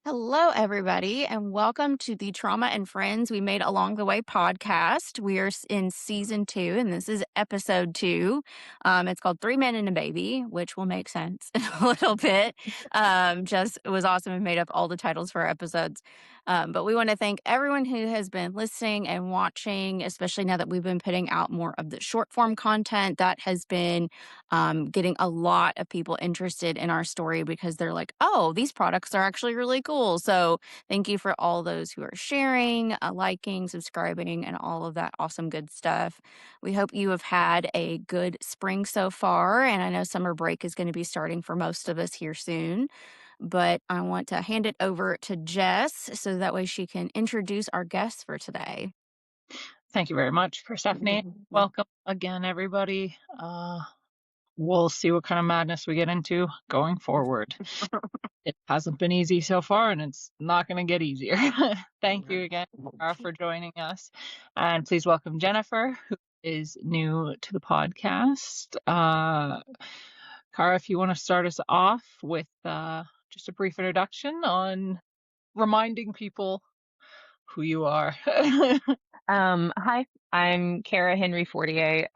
Hello, everybody, and welcome to the Trauma and Friends We Made Along the Way podcast. We are in season 2, and this is episode 2. It's called 3 Men and a Baby, which will make sense in a little bit. Just it was awesome and made up all the titles for our episodes. But we want to thank everyone who has been listening and watching, especially now that we've been putting out more of the short form content. That has been getting a lot of people interested in our story because they're like, oh, these products are actually really cool. So thank you for all those who are sharing, liking, subscribing, and all of that awesome good stuff. We hope you have had a good spring so far. And I know summer break is going to be starting for most of us here soon. But I want to hand it over to Jess so that way she can introduce our guests for today. Thank you very much, Persephone. Welcome again, everybody. We'll see what kind of madness we get into going forward. It hasn't been easy so far, and it's not going to get easier. Thank you again, Cara, for joining us. And please welcome Jennifer, who is new to the podcast. Cara, if you want to start us off with just a brief introduction on reminding people who you are. Hi, I'm Kara Henry Fortier.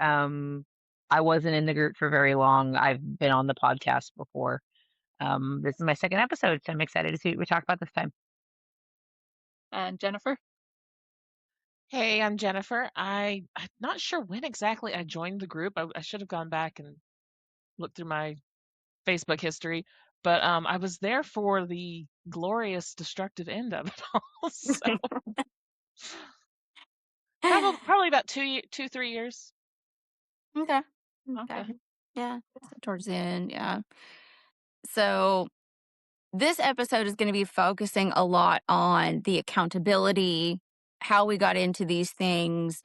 I wasn't in the group for very long. I've been on the podcast before. This is my second episode, so I'm excited to see what we talk about this time. And Jennifer? Hey, I'm Jennifer. I'm not sure when exactly I joined the group. I should have gone back and looked through my Facebook history, but I was there for the glorious destructive end of it all. So probably about 3 years. Okay. Okay. Okay. Yeah. Towards the end. Yeah. So this episode is going to be focusing a lot on the accountability, how we got into these things,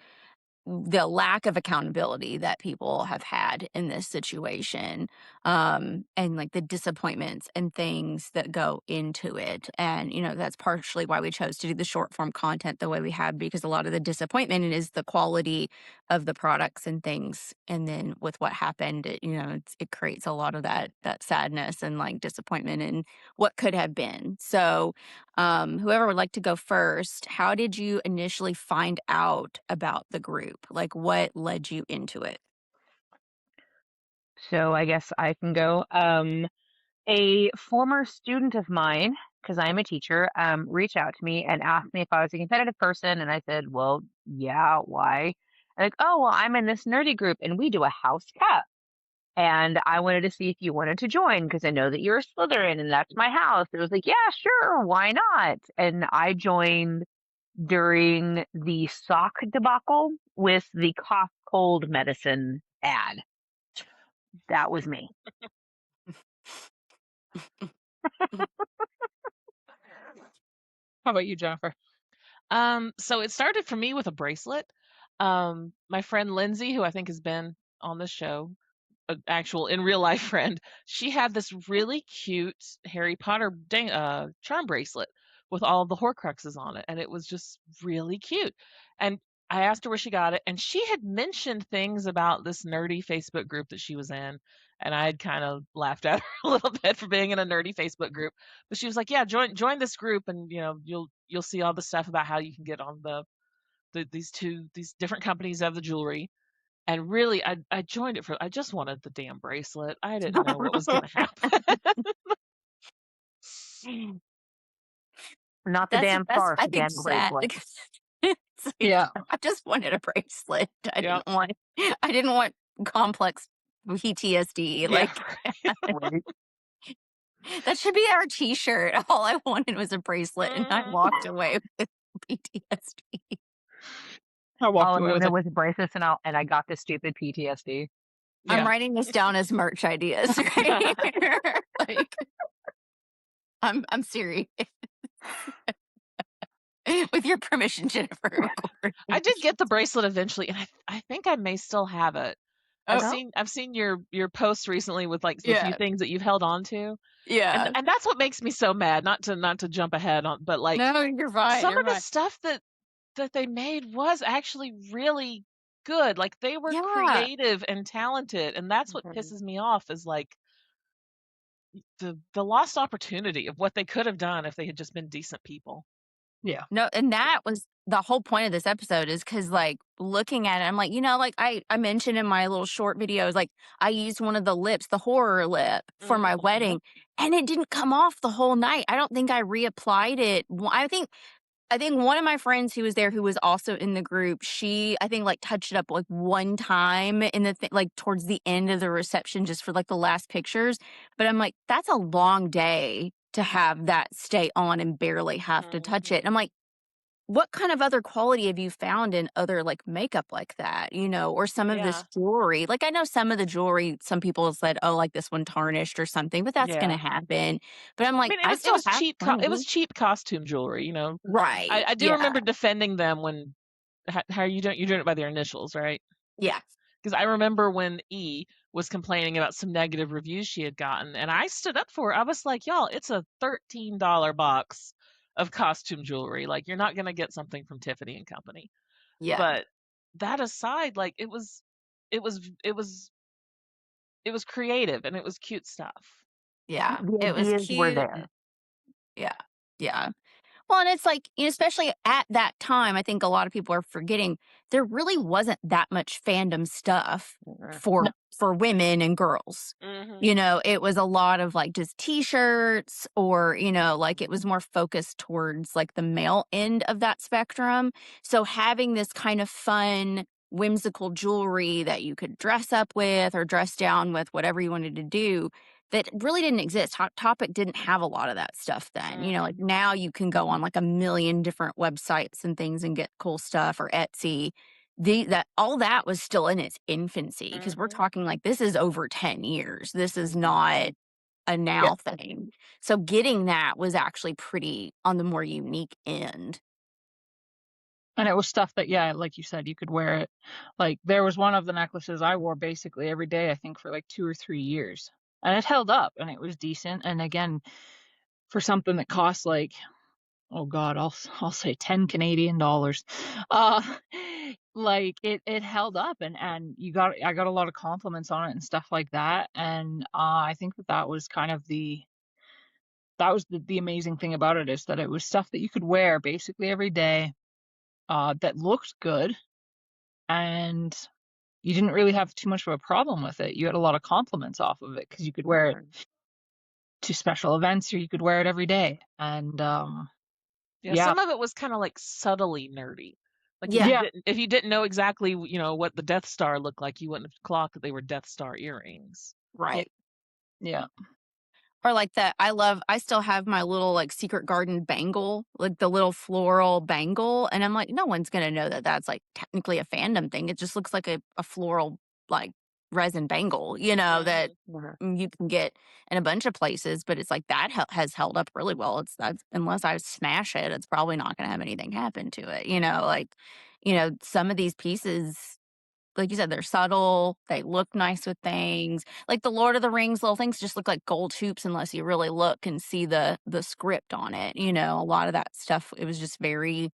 the lack of accountability that people have had in this situation, and like the disappointments and things that go into it. And, that's partially why we chose to do the short form content the way we have, because a lot of the disappointment is the quality of the products and things. And then with what happened, it creates a lot of that sadness and like disappointment and what could have been. So, whoever would like to go first, how did you initially find out about the group? Like, what led you into it? So I guess I can go. A former student of mine, because I am a teacher, reached out to me and asked me if I was a competitive person, and I said, "Well, yeah, why?" And like, "Oh, well, I'm in this nerdy group, and we do a house cat." And I wanted to see if you wanted to join because I know that you're a Slytherin and that's my house. It was like, yeah, sure, why not? And I joined during the sock debacle with the cough cold medicine ad. That was me. How about you, Jennifer? So it started for me with a bracelet. My friend Lindsay, who I think has been on the show, an actual in real life friend, she had this really cute Harry Potter charm bracelet with all the Horcruxes on it, and it was just really cute. And I asked her where she got it, and she had mentioned things about this nerdy Facebook group that she was in, and I had kind of laughed at her a little bit for being in a nerdy Facebook group. But she was like, "Yeah, join this group, and you'll see all the stuff about how you can get on these different companies of the jewelry." And really, I joined it I just wanted the damn bracelet. I didn't know what was going to happen. Not the That's damn that's scarf, I the think damn sad bracelet. because it's like, Yeah. I just wanted a bracelet. I Yeah, didn't want I didn't want complex PTSD. yeah. Like Right? that should be our T-shirt. All I wanted was a bracelet, and I walked away with PTSD. I walked All I away with wanted it. was bracelets and I got the stupid PTSD. I'm Yeah. writing this down as merch ideas right here. Like I'm serious. With your permission, Jennifer, of course. I did get the bracelet eventually, and I think I may still have it. I've Oh, seen your posts recently with like the few yeah, things that you've held on to. And yeah. and that's what makes me so mad, not to jump ahead on, but like No, you're fine, some you're of the fine. stuff that they made was actually really good. Like they were Yeah. creative and talented, and that's what Mhm. pisses me off is like the lost opportunity of what they could have done if they had just been decent people. Yeah. No, and that was the whole point of this episode is because, like, looking at it, I'm like, like, I mentioned in my little short videos, like, I used one of the lips, the horror lip, for my wedding, and it didn't come off the whole night. I don't think I reapplied it. I think one of my friends who was there, who was also in the group, she, I think, like, touched it up, like, one time in the like, towards the end of the reception just for, like, the last pictures, but I'm like, "That's a long day to have that stay on and barely have to touch it." And I'm like, what kind of other quality have you found in other, like, makeup like that, or some of this Yeah. jewelry? Like, I know some of the jewelry, some people said, "Oh, like, this one tarnished or something," but that's gonna Yeah. happen. But I'm I like, mean, I it still was have cheap. It was plenty. cheap costume jewelry. Right. I do Yeah. remember defending them when how you don't you're doing it by their initials, right? Yeah. Because I remember when E was complaining about some negative reviews she had gotten, and I stood up for her. I was like, y'all, it's a $13 box of costume jewelry. Like, you're not gonna get something from Tiffany and Company. Yeah. But that aside, like, it was it was it was creative and it was cute stuff. Yeah. The It was ideas were cute. there. Yeah. Yeah. Well, and it's like, especially at that time, I think a lot of people are forgetting there really wasn't that much fandom stuff No. for women and girls. Mm-hmm. It was a lot of like just t-shirts or, like it was more focused towards like the male end of that spectrum. So having this kind of fun, whimsical jewelry that you could dress up with or dress down with, whatever you wanted to do, that really didn't exist. Hot Topic didn't have a lot of that stuff then. Like now you can go on like a million different websites and things and get cool stuff, or Etsy. That all that was still in its infancy because we're Mm-hmm. talking like this is over 10 years. This is not a Yeah. now thing. So getting that was actually pretty on the more unique end. And it was stuff that, yeah, like you said, you could wear it. Like, there was one of the necklaces I wore basically every day, I think, for like 2 or 3 years. And it held up and it was decent. And again, for something that costs like, oh God, I'll say 10 Canadian dollars. Uh like it held up, and I got a lot of compliments on it and stuff like that. And I think that was kind of the amazing thing about it, is that it was stuff that you could wear basically every day, that looked good, and you didn't really have too much of a problem with it. You had a lot of compliments off of it because you could wear it to special events, or you could wear it every day. And Yeah, yeah, some of it was kind of like subtly nerdy. Like Yeah, yeah, if you didn't know exactly, what the Death Star looked like, you wouldn't have clocked that they were Death Star earrings. yeah, right. yeah. Or like that, I still have my little like secret garden bangle, like the little floral bangle. And I'm like, no one's going to know that that's like technically a fandom thing. It just looks like a floral, like resin bangle, that you can get in a bunch of places. But it's like that has held up really well. That's unless I smash it, it's probably not going to have anything happen to it. Like, some of these pieces, like you said, they're subtle, they look nice with things. Like the Lord of the Rings little things just look like gold hoops unless you really look and see the script on it, a lot of that stuff, it was just very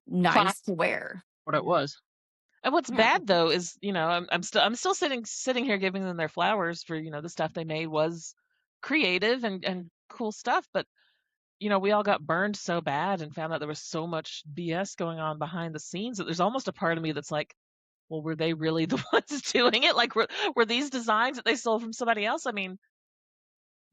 Class, nice to wear. what it was. And what's Yeah. bad though is, I'm still sitting here giving them their flowers for, the stuff they made was creative and cool stuff, but we all got burned so bad and found out there was so much BS going on behind the scenes that there's almost a part of me that's like, well, were they really the ones doing it? Like, were these designs that they stole from somebody else? I mean,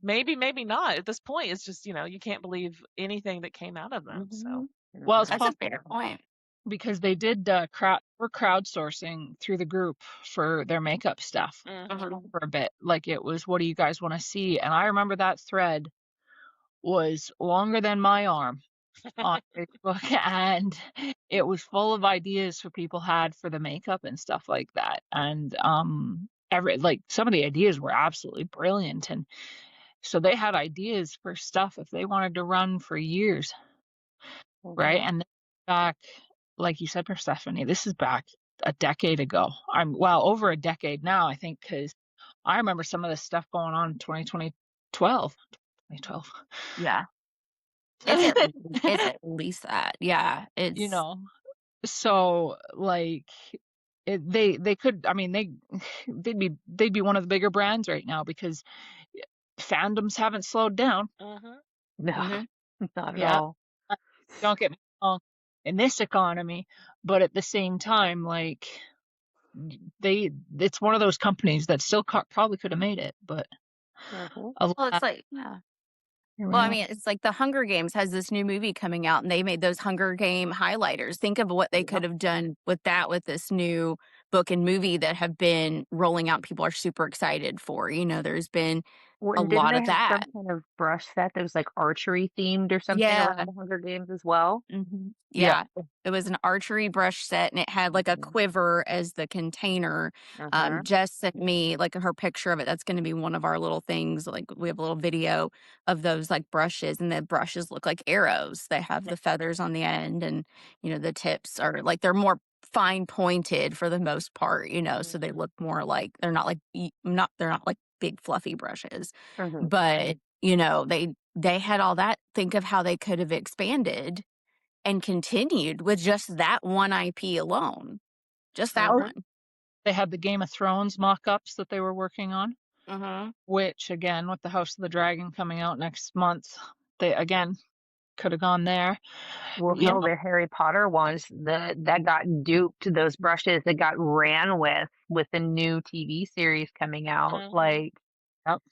maybe not. At this point, it's just, you can't believe anything that came out of them. So, Well, it's That's a possible fair point. because they did were crowdsourcing through the group for their makeup stuff mhm. for a bit. Like, it was, what do you guys want to see? And I remember that thread was longer than my arm on Facebook, and it was full of ideas for people had for the makeup and stuff like that. And some of the ideas were absolutely brilliant, and so they had ideas for stuff if they wanted to run for years, right? And then back, like you said, Persephone, this is back a decade ago. Over a decade now, I think, because I remember some of this stuff going on in 2012. Yeah. It's at least that. Yeah. You It's know, so like they could, I mean, they'd be one of the bigger brands right now, because fandoms haven't slowed down. Mhm. No, Mhm. not at Yeah, all. don't get me wrong, in this economy, but at the same time, like it's one of those companies that still probably could have made it, but Mhm. Well, it's alas, like yeah. here we Well, I are. mean, it's like the Hunger Games has this new movie coming out, and they made those Hunger Game highlighters. Think of what they could Yep. have done with that, with this new book and movie that have been rolling out. People are super excited for. There's been Well, a and didn't lot they of have that. some kind of brush set that was like archery themed or something around Yeah. the Hunger Games as well? Yeah, Yeah. It was an archery brush set and it had like a Mhm. quiver as the container. Mhm. Jess sent me like her picture of it. That's going to be one of our little things. Like we have a little video of those like brushes, and the brushes look like arrows. They have the feathers on the end, and the tips are like they're more fine pointed for the most part, so they Mhm. look more like they're not like they're not like big fluffy brushes. Mhm. But, they had all that. Think of how they could have expanded and continued with just that one IP alone. Just that oh, Mhm. one. they had the Game of Thrones mock-ups that they were working on, Mhm. which again, with the House of the Dragon coming out next month, they again could have gone there. Well, You hell, know, the Harry Potter ones that got duped, those brushes that got ran with the new TV series coming out, Mhm. like yep.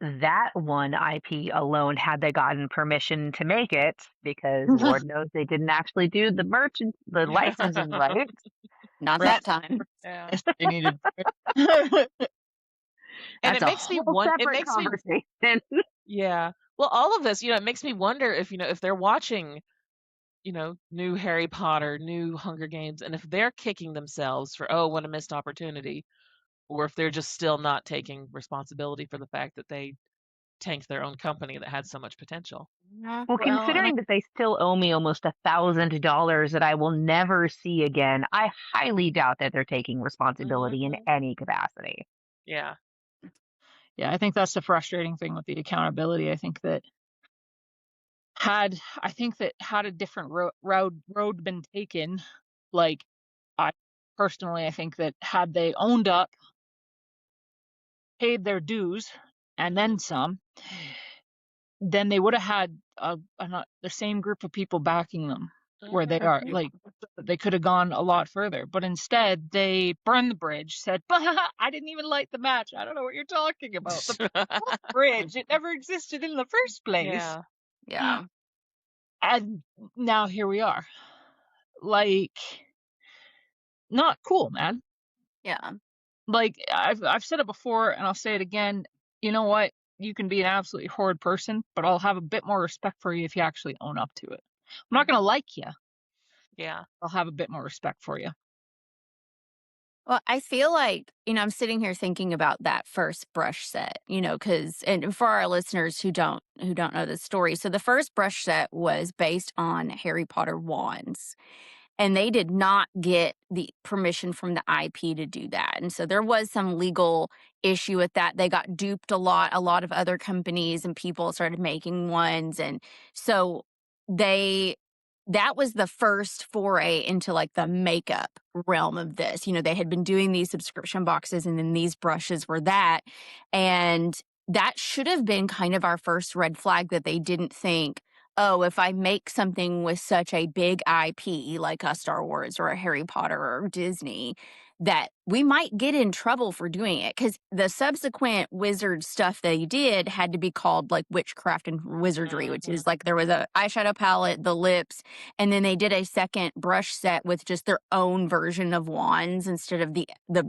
that one IP alone, had they gotten permission to make it, because Lord knows they didn't actually do the licensing right. Not Right. that time. Yeah. Yes, they needed. And That's a whole it separate makes me conversation. yeah. Well, all of this, it makes me wonder if, if they're watching, new Harry Potter, new Hunger Games, and if they're kicking themselves for, oh, what a missed opportunity, or if they're just still not taking responsibility for the fact that they tanked their own company that had so much potential. Yeah. Well, Well, and considering that they still owe me almost $1,000 that I will never see again, I highly doubt that they're taking responsibility in Mhm. any capacity. Yeah. yeah, I think that's the frustrating thing with the accountability. I think that had a different road been taken, like I personally, I think that had they owned up, paid their dues, and Mhm. then some, then they would have had the same group of people backing them where they Mhm. are. Mhm. Like they could have gone a lot further, but instead they burned the bridge. Said, "But I didn't even light the match. I don't know what you're talking about. The bridge, it never existed in the first place." Yeah. Yeah. And now here we are. Like, not cool, man. Yeah. Like I've said it before and I'll say it again. You know what? You can be an absolutely horrid person, but I'll have a bit more respect for you if you actually own up to it. I'm not gonna like you. Yeah. I'll have a bit more respect for you. Well, I feel like, I'm sitting here thinking about that first brush set, because and for our listeners who don't know the story. So the first brush set was based on Harry Potter wands. And they did not get the permission from the IP to do that. And so there was some legal issue with that. They got duped a lot. A lot of other companies and people started making ones. And so they that was the first foray into like the makeup realm of this. They had been doing these subscription boxes and then these brushes were that. And that should have been kind of our first red flag that they didn't think, oh, if I make something with such a big IP like a Star Wars or a Harry Potter or Disney, that we might get in trouble for doing it. Because the subsequent wizard stuff they did had to be called like witchcraft and wizardry, which is Mhm. like there was a eyeshadow palette, the lips, and then they did a second brush set with just their own version of wands instead of the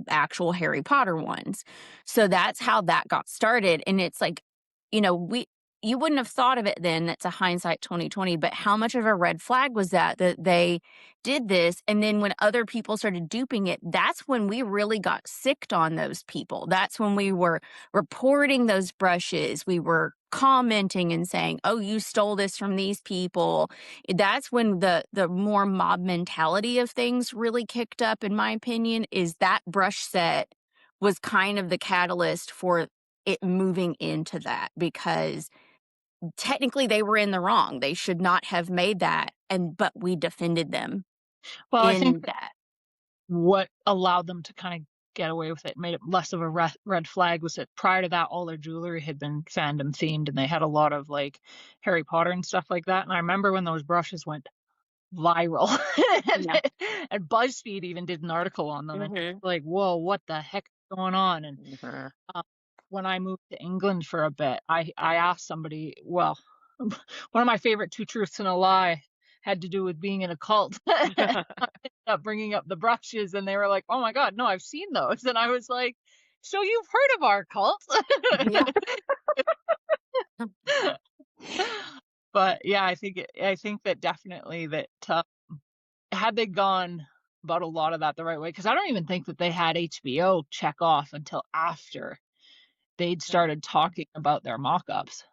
actual Harry Potter ones. So that's how that got started. And it's like, we you wouldn't have thought of it then. That's a hindsight 2020, but how much of a red flag was that they did this? And then when other people started duping it, that's when we really got sicked on those people. That's when we were reporting those brushes. We were commenting and saying, "Oh, you stole this from these people." That's when the more mob mentality of things really kicked up, in my opinion, is that brush set was kind of the catalyst for it moving into that, because technically they were in the wrong. They should not have made that, but we defended them Well, I think in that. what allowed them to kind of get away with it, made it less of a red flag, was that prior to that, all their jewelry had been fandom themed, and they had a lot of like Harry Potter and stuff like that. And I remember when those brushes went viral, Yeah. and BuzzFeed even did an article on them, and Mhm. like, whoa, what the heck is going on? And Mhm. when I moved to England for a bit, I asked somebody, well, one of my favorite two truths and a lie had to do with being in a cult. I ended up bringing up the brushes, and they were like, "Oh my God, no, I've seen those." And I was like, "So you've heard of our cult?" Yeah. But yeah, I think that definitely that had they gone about a lot of that the right way, because I don't even think that they had HBO check off until after they'd started talking about their mock-ups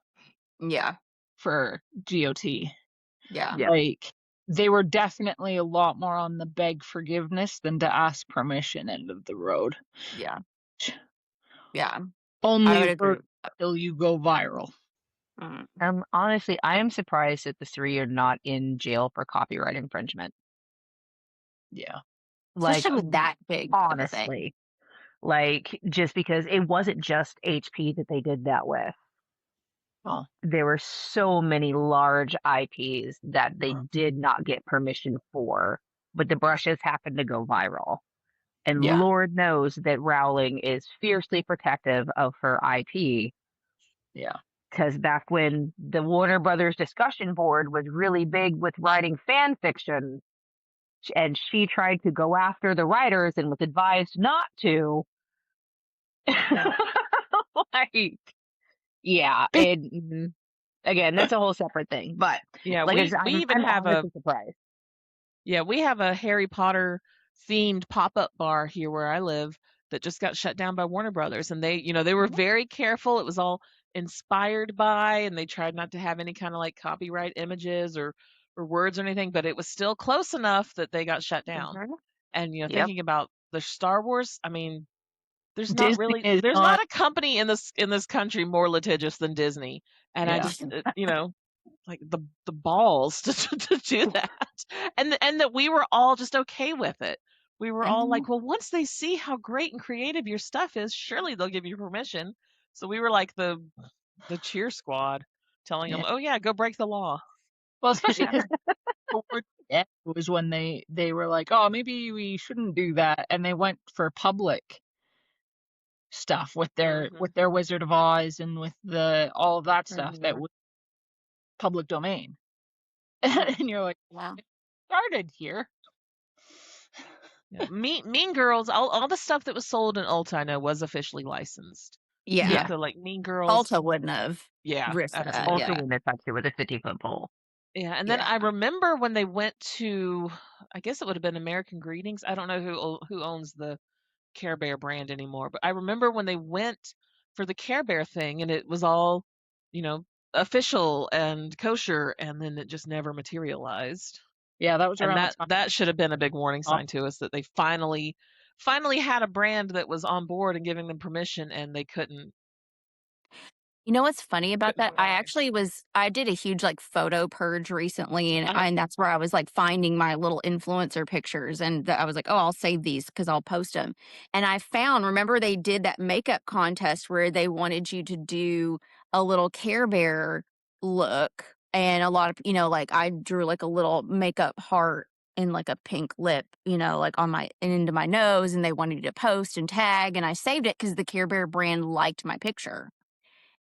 Yeah. for GOT. Yeah. Yep. Like, they were definitely a lot more on the beg forgiveness than to ask permission end of the road. Yeah. Yeah. I would Only agree work with that. till you go viral. Mm. Honestly, I am surprised that the three are not in jail for copyright infringement. Yeah. Like, Especially with that big of a thing. honestly, like, just because it wasn't just HP that they did that with. Well, There were so many large IPs that they did not get permission for, but the brushes happened to go viral. And Yeah. Lord knows that Rowling is fiercely protective of her IP, yeah. because back when the Warner Brothers discussion board was really big with writing fan fiction, and she tried to go after the writers and was advised not to. Like, yeah, Big again, that's a whole separate thing. But Yeah, like, we even I'm have a honestly surprised. yeah, we have a Harry Potter themed pop-up bar here where I live that just got shut down by Warner Brothers, and they were very careful. It was all inspired by, and they tried not to have any kind of like copyright images or words or anything, but it was still close enough that they got shut down. Mhm. And Yep. thinking about the Star Wars, I mean, Disney is there's not. not a company in this country more litigious than Disney. And I Yeah. just like the balls to do that, and that we were all just okay with it. We were all Mhm. like, well, once they see how great and creative your stuff is, surely they'll give you permission. So we were like the cheer squad, telling them, Yeah. oh yeah, go break the law. Well, especially Yeah. because it was when they were like, oh, maybe we shouldn't do that, and they went for public stuff with Hmm. their Wizard of Oz and with the all of that stuff that Mhm. was public domain. Yeah, And you're like, Yeah. it started here. yeah. Mean Girls, all the stuff that was sold in Ulta, I know, was officially licensed. Yeah. Yeah. So like Mean Girls, Ulta wouldn't have yeah, risked that. absolutely. Also, Yeah. when they touched it with a 50-foot pole. Yeah, and then Yeah. I remember when they went to, I guess it would have been American Greetings. I don't know who owns the Care Bear brand anymore, but I remember when they went for the Care Bear thing, and it was all, you know, official and kosher, and then it just never materialized. Yeah, that was And around the time. that should have been a big warning sign to us that they finally had a brand that was on board and giving them permission, and they You know what's funny about that? go I that way. actually I did a huge like photo purge recently, and Uh-huh. that's where I was like finding my little influencer pictures, and I was like, oh, I'll save these because I'll post them. And I found, remember they did that makeup contest where they wanted you to do a little Care Bear look, and a lot of like I drew like a little makeup heart and like a pink lip, like on my and into my nose, and they wanted you to post and tag, and I saved it because the Care Bear brand liked my picture.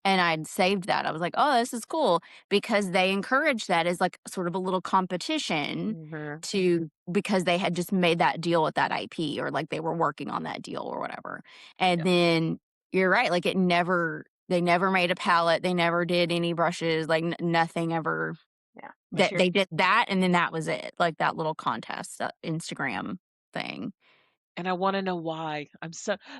And I'd saved that. I was like, "Oh, this is cool," because they encouraged that as, like, sort of a little competition Mhm. because they had just made that deal with that IP or, like, they were working on that deal or whatever. And Yeah. then you're right, like, they never made a palette, they never did any brushes, like, nothing ever Yeah. that Material. they did that, and then that was it, like, that little contest, Instagram thing. And I wanna know why.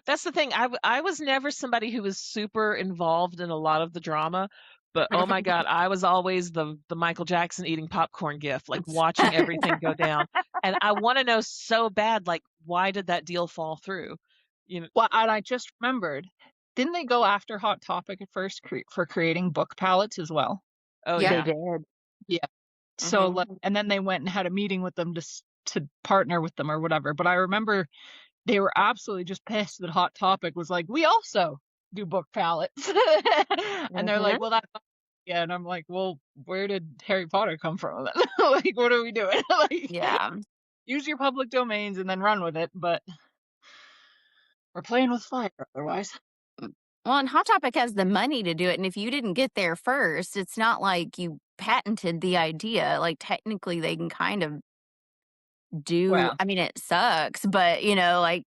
That's the thing, I was never somebody who was super involved in a lot of the drama, but, oh my god, I was always the Michael Jackson eating popcorn gif, like, watching everything go down, and I wanna know so bad, like, why did that deal fall through? You know. Well, and I just remembered, didn't they go after Hot Topic at first for creating book palettes as well? Oh, Yeah. They yeah. did. Yeah. So, Mhm. like, and then they went and had a meeting with them to partner with them or whatever. But I remember they were absolutely just pissed that Hot Topic was like, we also do book palettes. And they're like, well, that's yeah. And I'm like, well, where did Harry Potter come from then? Like, what are we doing? Like, Yeah. use your public domains and then run with it. But we're playing with fire otherwise. Well, and Hot Topic has the money to do it, and if you didn't get there first, it's not like you patented the idea. Like, technically, they can kind of do Well, I mean, it sucks, but, you know, like,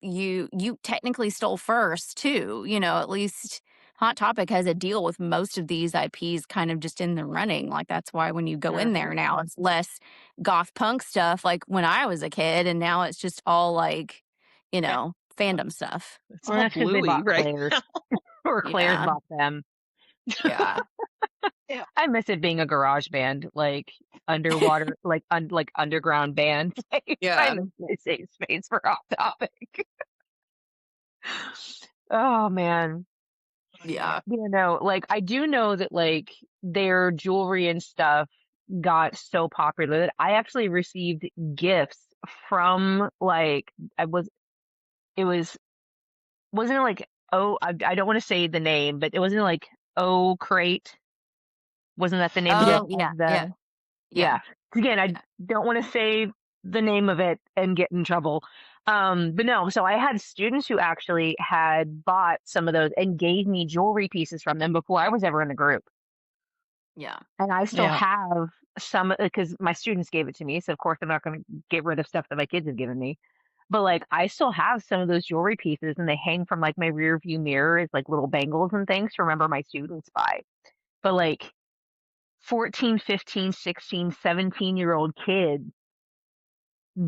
you technically stole first too, you know, at least Hot Topic has a deal with most of these IPs kind of just in the running, like, that's why when you go in there now, it's less goth punk stuff like when I was a kid, and now it's just all, like, you yeah, know, fandom stuff. It's Well, all that's because they bluey bought right Claire's. now. Or Claire's Yeah. bought them. Yeah. yeah. I miss it being a garage band, like underwater, like underground band. I Yeah. miss my safe space for Hot Topic. Oh man. Yeah. You know, like I do know that like their jewelry and stuff got so popular that I actually received gifts from like it wasn't it like I don't want to say the name, but it wasn't like O Crate. Wasn't that the name of Yeah. Oh, yeah, yeah, the yeah, yeah. Again, I yeah. don't want to say the name of it and get in trouble. But no, so I had students who actually had bought some of those and gave me jewelry pieces from them before I was ever in the group. Yeah. And I still Yeah. have some because my students gave it to me. So of course I'm not going to get rid of stuff that my kids have given me. But like I still have some of those jewelry pieces and they hang from like my rear view mirror as like little bangles and things to remember my students by. But like 14, 15, 16, 17-year-old kids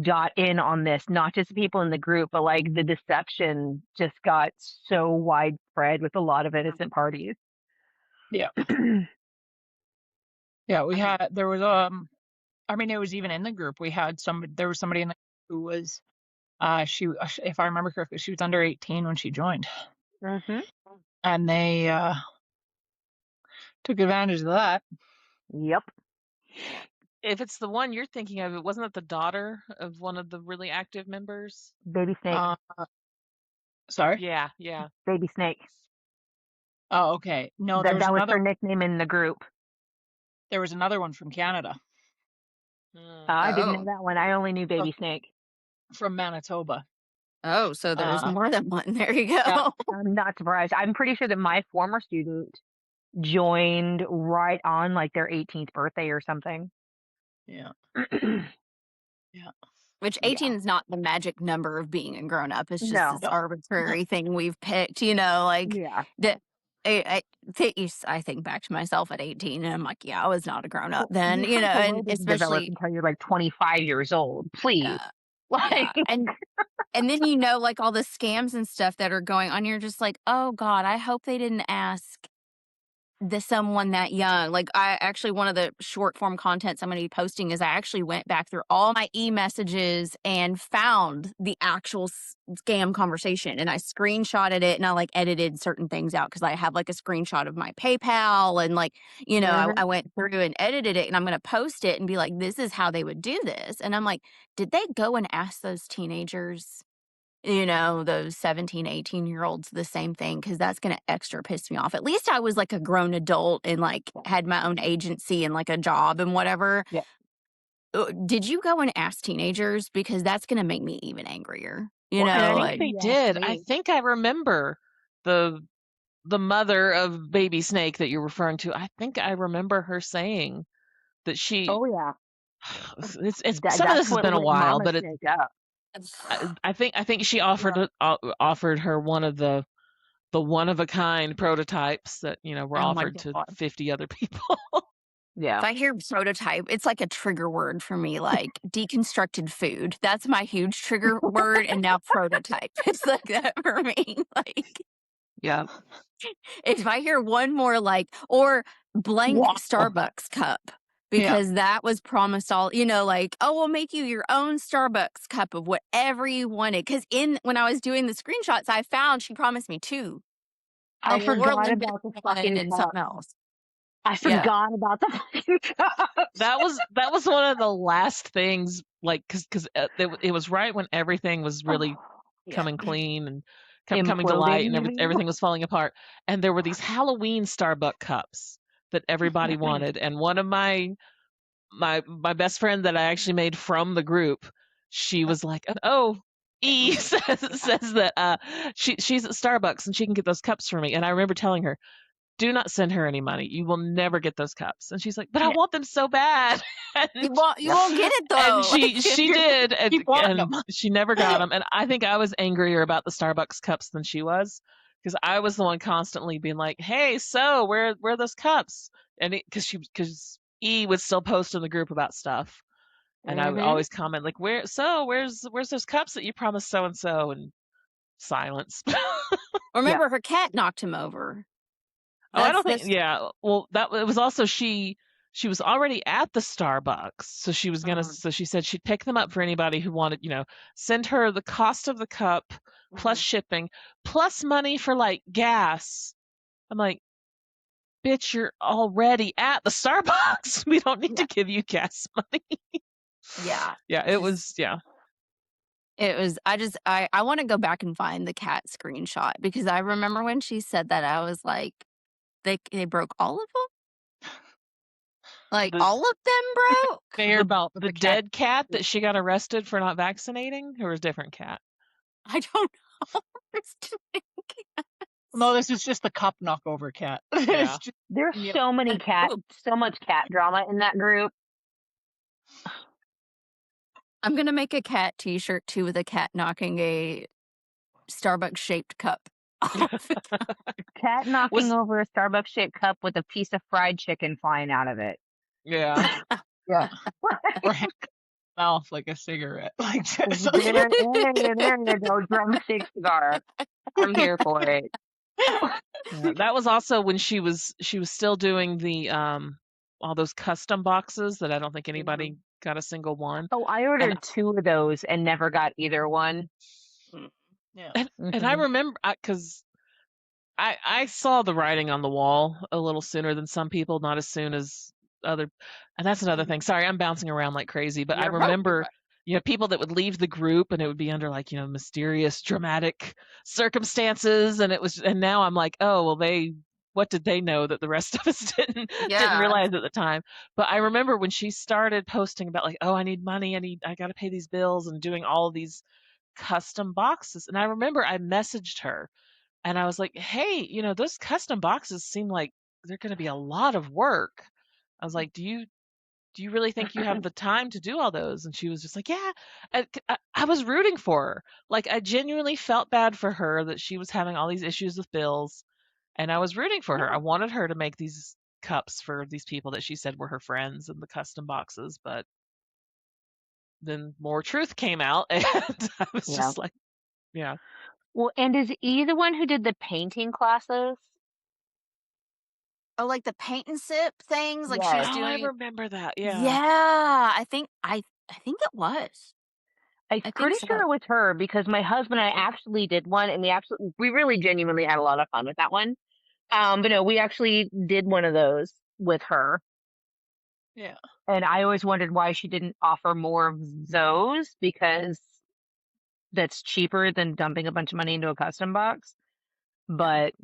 got in on this, not just people in the group, but like the deception just got so widespread with a lot of innocent parties. Yeah. Yeah. There was, I mean, it was even in the group. There was somebody in the who was, if I remember correctly, she was under 18 when she joined. Mm-hmm. And they, took advantage of that. Yep. If it's the one you're thinking of, it wasn't it the daughter of one of the really active members? Baby Snake. Sorry? Yeah, yeah. Baby Snake. Oh, okay. No, there That was was her nickname in the group. another one from Canada, I didn't know Oh. that one. I only knew from, Baby Snake. from Manitoba. Oh, so there's more than one. There you Yeah. go. I'm not surprised. I'm pretty sure that my former student joined right on like their 18th birthday or something. Yeah. Yeah. Which Yeah. 18 is not the magic number of being a grown up. It's just No. this arbitrary thing we've picked, you know, like Yeah. I think back to myself at 18 and I'm like, yeah, I was not a grown up then, Your you know, frontal and lobe doesn't develop especially until you're like 25 years old. Please. yeah. Like, And then you know, like all the scams and stuff that are going on, you're just like, oh God, I hope they didn't ask someone that young. Like I actually one of the short form contents I'm going to be posting is I actually went back through all my messages and found the actual scam conversation and I screenshotted it and I like edited certain things out because I have like a screenshot of my PayPal and like, you know, I went through and edited it and I'm going to post it and be like, this is how they would do this. And I'm like, did they go and ask those teenagers, you know, those 17, 18-year-olds the same thing? Because that's going to extra piss me off. At least I was like a grown adult and like had my own agency and like a job and whatever. Yeah. Did you go and ask teenagers? Because that's going to make me even angrier. You Well, and know, I like, think they Yeah, did. I me. think I remember the mother of Baby Snake that you're referring to. I think I remember her saying that she. Oh yeah. It's some of That's this has what been a lit while, Mama but Snake up. I think she offered her one of the one of a kind prototypes that were oh my offered to God. 50 other people. Yeah. If I hear prototype, it's like a trigger word for me, like deconstructed food. That's my huge trigger word. And now prototype. It's like that for me. Like, Yeah. if I hear one more like, or blank Waffle. Starbucks cup, Yeah. because that was promised all, you know, like, oh, we'll make you your own Starbucks cup of whatever you wanted. Because when I was doing the screenshots, I found she promised me two. I A Laura forgot London about the one fucking and cup. something else. I Yeah. forgot about the fucking cup. That was one of the last things, like, because it was right when everything was really coming clean and coming to Imploding, light, and you mean? everything was falling apart. And there were these Halloween Starbucks cups that everybody wanted. And one of my best friend that I actually made from the group, she was like, "Oh, E says that she's at Starbucks and she can get those cups for me." And I remember telling her, "Do not send her any money. You will never get those cups." And she's like, "But I want them so bad." You and won't get it and though. she did, Keep wanting and them. she never got them. And I think I was angrier about the Starbucks cups than she was, because I was the one constantly being like, "Hey, so where are those cups?" And because E would still post in the group about stuff, and I would always comment like, where's those cups that you promised so and so, and silence. Remember, her cat knocked him over. Oh, I don't think. That's Yeah, well, it was also she was already at the Starbucks, so she was gonna. So she said she'd pick them up for anybody who wanted. Send her the cost of the cup plus shipping plus money for like gas. I'm like, bitch, you're already at the Starbucks. We don't need to give you gas money. yeah. Yeah, it was. Yeah, It was. I want to go back and find the cat screenshot because I remember when she said that I was like, they broke all of them. Like the all of them broke. Conveyor belt with the the cat. dead cat that she got arrested for not vaccinating, or was a different cat? I don't know. It's just- No, this is just the cup knockover cat. Yeah. There's Yep. so many so much cat drama in that group. I'm gonna make a cat T-shirt too with a cat knocking a Starbucks shaped cup off. Cat knocking over a Starbucks shaped cup with a piece of fried chicken flying out of it. Yeah. Yeah. Or hang mouth like a cigarette. Like just There you go, drumstick cigar. I'm here for it. Yeah, that was also when she was still doing the all those custom boxes that I don't think anybody got a single one. Oh, I ordered 2 of those and never got either one. yeah. And I remember because I saw the writing on the wall a little sooner than some people, not as soon as other. And that's another thing. Sorry, I'm bouncing around like crazy, but I remember people that would leave the group and it would be under like mysterious, dramatic circumstances, and now I'm like, oh well, what did they know that the rest of us didn't realize at the time? But I remember when she started posting about like, oh, I need money, I got to pay these bills, and doing all of these custom boxes. And I remember I messaged her and I was like, hey, those custom boxes seem like they're going to be a lot of work. I was like, do you really think you have the time to do all those? And she was just like, yeah. I was rooting for her. Like, I genuinely felt bad for her that she was having all these issues with bills. And I was rooting for her. I wanted her to make these cups for these people that she said were her friends and the custom boxes. But then more truth came out. And I was just like, yeah. Well, and is E the one who did the painting classes? Oh, like the paint and sip things, like she Yes. was Oh, doing. I remember that. Yeah. Yeah, I think it was. I'm think pretty so. sure it was her because my husband and I actually did one, and we really genuinely had a lot of fun with that one. But no, we actually did one of those with her. Yeah. And I always wondered why she didn't offer more of those, because that's cheaper than dumping a bunch of money into a custom box. But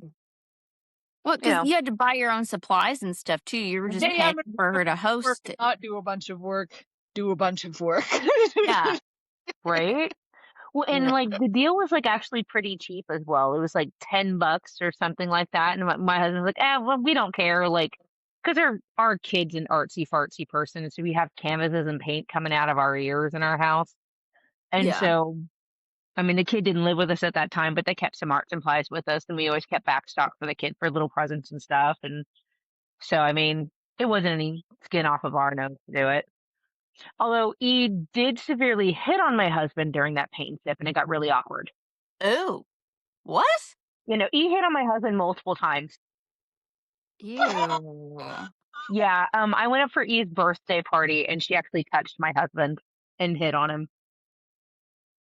Well, because you had to buy your own supplies and stuff too. You were just paying for her to host it. Not do a bunch of work. Do a bunch of work. Yeah. Right? Well, and like the deal was like actually pretty cheap as well. It was like $10 or something like that. And my husband's like, well, we don't care. Like, because our kid's an artsy fartsy person. So we have canvases and paint coming out of our ears in our house. And so, I mean, the kid didn't live with us at that time, but they kept some art supplies with us. And we always kept backstock for the kid for little presents and stuff. And so, I mean, it wasn't any skin off of our nose to do it. Although E did severely hit on my husband during that paint sip, and it got really awkward. Oh, what? E hit on my husband multiple times. Ew. Yeah, I went up for E's birthday party, and she actually touched my husband and hit on him.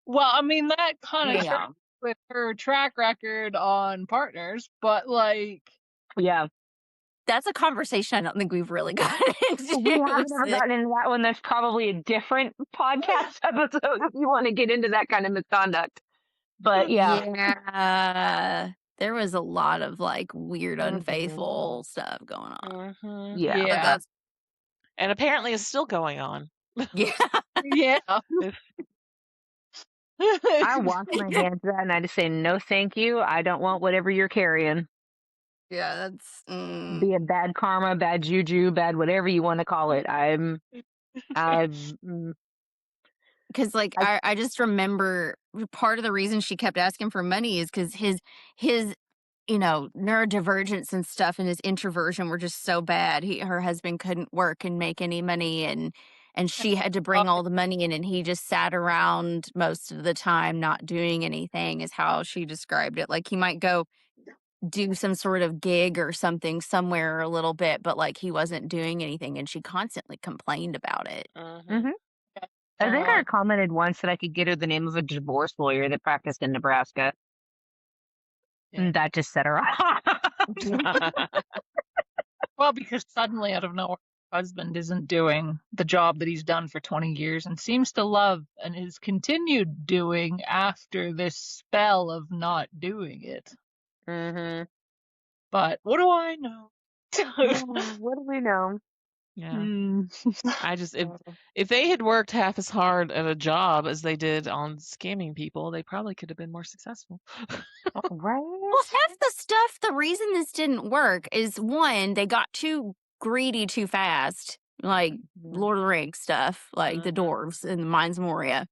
Well, I mean, that kind of tracks with her track record on partners, but like... Yeah. That's a conversation I don't think we've really gotten into. We haven't ever gotten into that one. That's probably a different podcast episode if you want to get into that kind of misconduct. But yeah. Yeah. There was a lot of, like, weird, Mhm. unfaithful stuff going on. Mhm. Yeah. But Yeah. that's And apparently it's still going on. yeah. Yeah. I wash my hands of that and I just say, no, thank you. I don't want whatever you're carrying. Yeah, that's Be it bad karma, bad juju, bad whatever you want to call it. I'm, mm, 'cause, like, I, I just remember part of the reason she kept asking for money is because his, neurodivergence and stuff and his introversion were just so bad. Her husband couldn't work and make any money, and she had to Oh, bring all the money in, and he just sat around most of the time not doing anything is how she described it. Like, he might go do some sort of gig or something somewhere a little bit, but, like, he wasn't doing anything, and she constantly complained about it. Mhm. mhm. I think uh, I commented once that I could get her the name of a divorce lawyer that practiced in Nebraska. yeah. And that just set her off. Well, because suddenly out of nowhere, her husband isn't doing the job that he's done for 20 years and seems to love and is continued doing after this spell of not doing it. Mhm. But what do I know? What do we know? Yeah. Hmm. I just if they had worked half as hard at a job as they did on scamming people, they probably could have been more successful. Right? Well, half the stuff, the reason this didn't work is one, they got too greedy too fast, like Mhm. Lord of the Rings stuff, like the Mhm. dwarves in the Mines of Moria.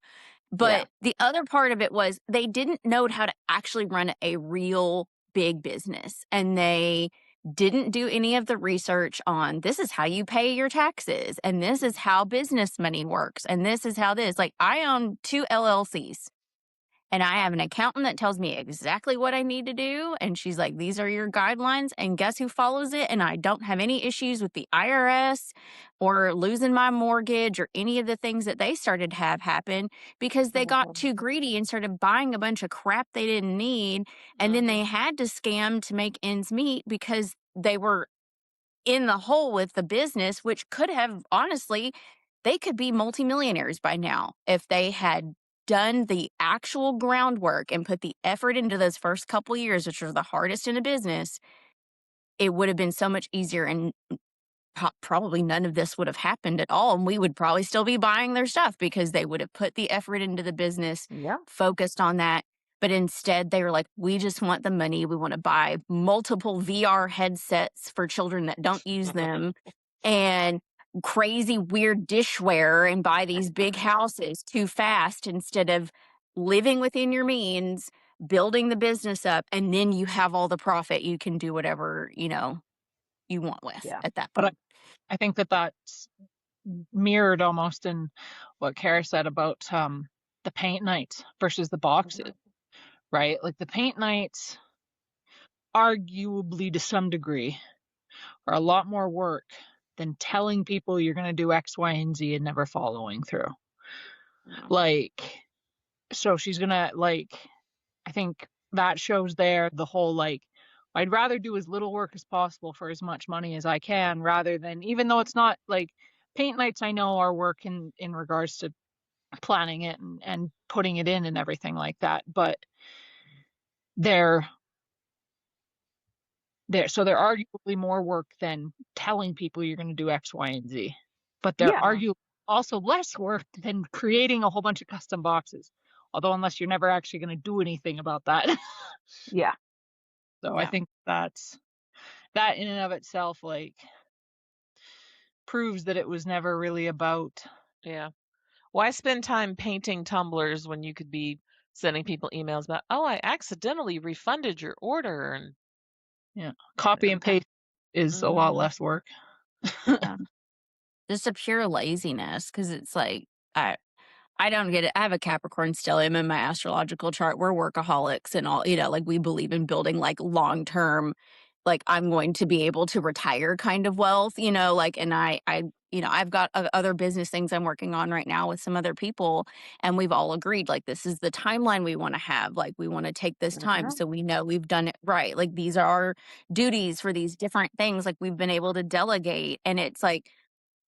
Yeah. But the other part of it was they didn't know how to actually run a real big business. And they didn't do any of the research on this is how you pay your taxes. And this is how business money works. And this is how this. Like, I own 2 LLCs. And I have an accountant that tells me exactly what I need to do. And she's like, these are your guidelines. And guess who follows it? And I don't have any issues with the IRS or losing my mortgage or any of the things that they started to have happen because they got too greedy and started buying a bunch of crap they didn't need. And then they Mhm. had to scam to make ends meet because they were in the hole with the business, which could have honestly, they could be multimillionaires by now if they had done the actual groundwork and put the effort into those first couple years, which are the hardest in a business. It would have been so much easier, and probably none of this would have happened at all. And we would probably still be buying their stuff because they would have put the effort into the business, Yeah. focused on that. But instead, they were like, we just want the money. We want to buy multiple VR headsets for children that don't use them and crazy, weird dishware and buy these big houses too fast instead of living within your means, building the business up, and then you have all the profit. You can do whatever, you want with Yeah. at that But point. I think that that's mirrored almost in what Kara said about the paint nights versus the boxes, right? Like the paint nights, arguably to some degree, are a lot more work than telling people you're going to do X, Y, and Z and never following through. Like, so she's going to, like, I think that shows there the whole, like, I'd rather do as little work as possible for as much money as I can rather than, even though it's not like paint nights, I know are work in regards to planning it and putting it in and everything like that. But they're so they're arguably more work than telling people you're going to do X, Y, and Z. But they're Yeah. arguably also less work than creating a whole bunch of custom boxes. Although unless you're never actually going to do anything about that. Yeah. So I Yeah. think that in and of itself, like, proves that it was never really about Yeah. Why spend time painting tumblers when you could be sending people emails about, "Oh, I accidentally refunded your order," and copy and yeah. paste is a lot Mhm. less work. Yeah. Just a pure laziness because it's like, I I don't get it. I have a Capricorn stellium in my astrological chart. We're workaholics and all, like we believe in building like long term, like I'm going to be able to retire kind of wealth, like, and I've got other business things I'm working on right now with some other people. And we've all agreed, like, this is the timeline we want to have. Like, we want to take this time Mhm. so we know we've done it right. Like, these are our duties for these different things. Like, we've been able to delegate. And it's like,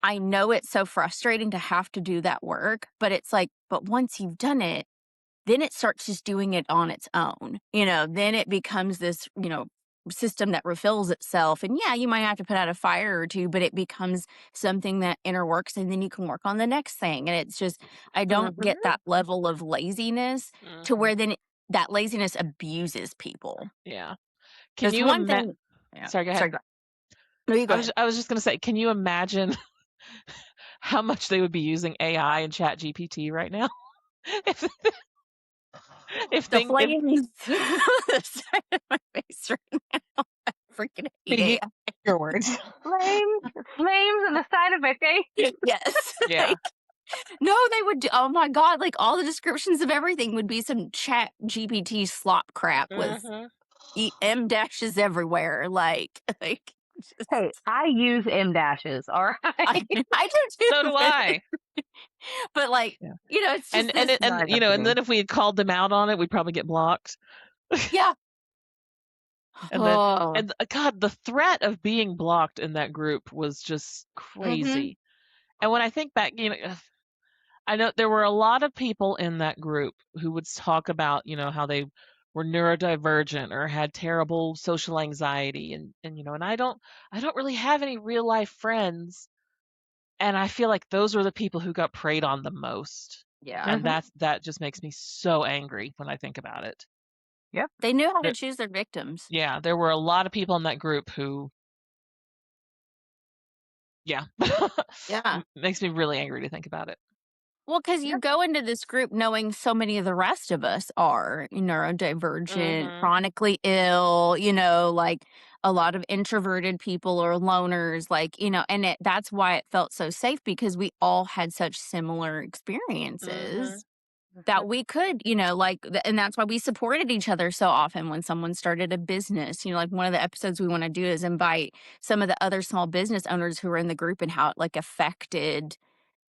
I know it's so frustrating to have to do that work, but it's like, but once you've done it, then it starts just doing it on its own. Then it becomes this, system that refills itself. And yeah, you might have to put out a fire or two, but it becomes something that interworks and then you can work on the next thing. And it's just, I don't Mhm. get that level of laziness to Mhm. where then that laziness abuses people. Yeah. Can There's you one thing. Yeah. Sorry, go ahead. Sorry. No, you go I ahead. was just gonna say, can you imagine how much they would be using AI and Chat GPT right now? If if The thing if flames the side of my face right now. I freaking hate Speaking AI. your words. Flames on the side of my face. Yes. Yeah. No, they would do, oh my god, like all the descriptions of everything would be some Chat GPT slop crap with Mhm. M dashes everywhere. Like just Hey, I use M dashes. All I, right. I do So do too, I. but like, Yeah. it's just this. Not And enough for and me. then if we had called them out on it, we'd probably get blocked. Yeah. And then Oh. God, the threat of being blocked in that group was just Mm-hmm. crazy. And when I think back, I know there were a lot of people in that group who would talk about, how they were neurodivergent or had terrible social anxiety and I don't really have any real life friends, and I feel like those were the people who got preyed on the most. Yeah. And Hmm. that just makes me so angry when I think about it. Yep. They knew how to There, choose their victims. yeah, there were a lot of people in that group who, yeah, Yeah. makes me really angry to think about it. Well, because you Yep. go into this group knowing so many of the rest of us are neurodivergent, Mhm. chronically ill, like a lot of introverted people or loners, and that's why it felt so safe because we all had such similar Mhm. experiences Mhm. that we could, and that's why we supported each other so often when someone started a business. Like one of the episodes we want to do is invite some of the other small business owners who were in the group and how it affected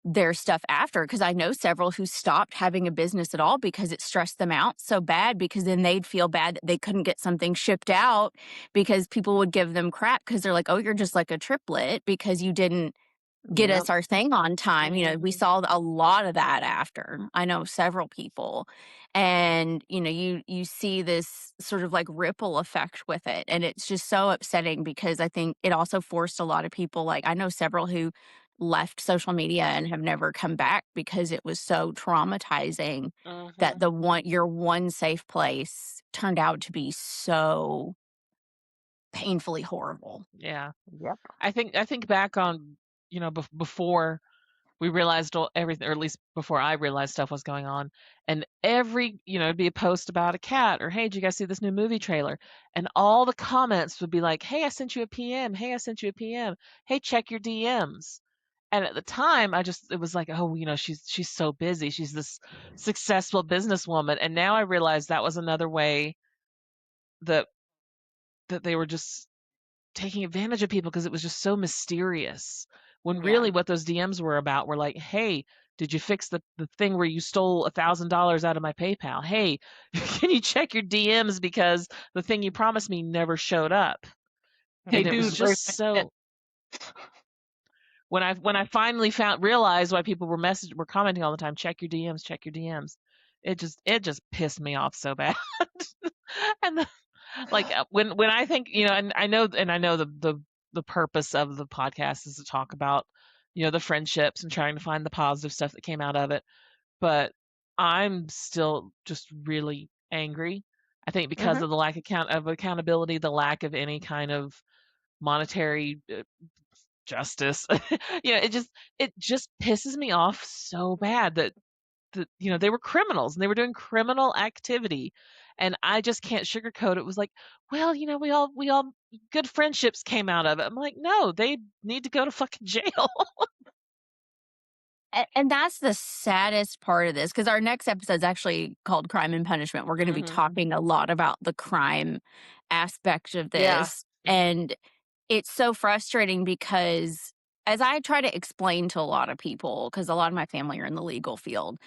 their stuff after, because I know several who stopped having a business at all because it stressed them out so bad, because then they'd feel bad that they couldn't get something shipped out because people would give them crap because they're like, "Oh, you're just like a triplet because you didn't get Yep. us our thing on time." We Mhm. saw a lot of that after. I know several people. And, you see this sort of ripple effect with it. And it's just so upsetting because I think it also forced a lot of people. Like I know several who left social media and have never come back because it was so traumatizing that Mhm. your one safe place turned out to be so painfully horrible. Yeah. Yep. I think back on, before we realized everything, or at least before I realized stuff was going on. And it'd be a post about a cat, or hey, did you guys see this new movie trailer? And all the comments would be like, hey, I sent you a PM. Hey, I sent you a PM. Hey, check your DMs. And at the time, it was like, oh, she's so busy. She's this successful businesswoman. And now I realize that was another way that they were just taking advantage of people because it was just so mysterious. When Yeah. really what those DMs were about were like, hey, did you fix the thing where you stole $1,000 out of my PayPal? Hey, can you check your DMs because the thing you promised me never showed up? Hey, And it was dude, Mhm. where's just my shit? so when I finally realized why people were commenting all the time, check your DMs, check your DMs. It just pissed me off so bad. And when I think, and I know the purpose of the podcast is to talk about, the friendships and trying to find the positive stuff that came out of it, but I'm still just really angry. I think because Mhm. of the lack of accountability, the lack of any kind of monetary justice. It just pisses me off so bad that they were criminals and they were doing criminal activity, and I just can't sugarcoat it. It was like, well, we all good friendships came out of it. I'm like, no, they need to go to fucking jail. And that's the saddest part of this, because our next episode is actually called Crime and Punishment. We're going to be Mhm. talking a lot about the crime aspect of Yeah. this. And it's so frustrating because as I try to explain to a lot of people, because a lot of my family are in the legal field,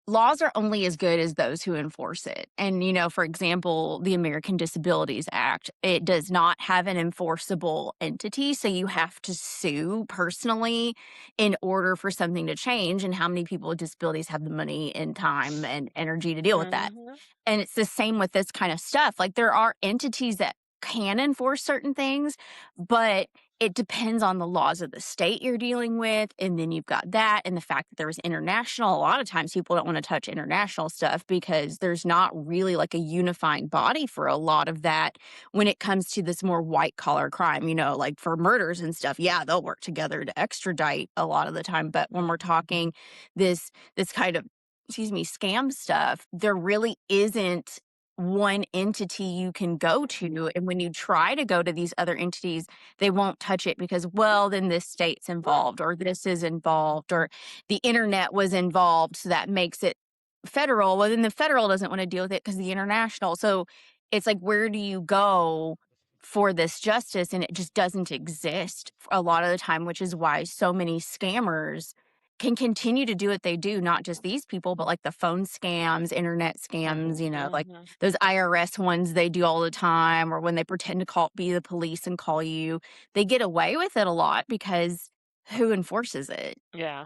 laws are only as good as those who enforce it. And, for example, the American Disabilities Act, it does not have an enforceable entity. So you have to sue personally in order for something to change. And how many people with disabilities have the money and time and energy to deal with that? Mhm. And it's the same with this kind of stuff. Like, there are entities that can enforce certain things, but it depends on the laws of the state you're dealing with. And then you've got that and the fact that there's international. A lot of times people don't want to touch international stuff because there's not really like a unifying body for a lot of that when it comes to this more white collar crime, like for murders and stuff. Yeah, they'll work together to extradite a lot of the time. But when we're talking this kind of, excuse me, scam stuff, there really isn't one entity you can go to. And when you try to go to these other entities, they won't touch it because, well, then this state's involved or this is involved or the internet was involved. So that makes it federal. Well, then the federal doesn't want to deal with it because the international. So it's like, where do you go for this justice? And it just doesn't exist a lot of the time, which is why so many scammers can continue to do what they do, not just these people, but like the phone scams, internet scams, like Mhm. those IRS ones they do all the time, or when they pretend to be the police and call you. They get away with it a lot because who enforces it? Yeah.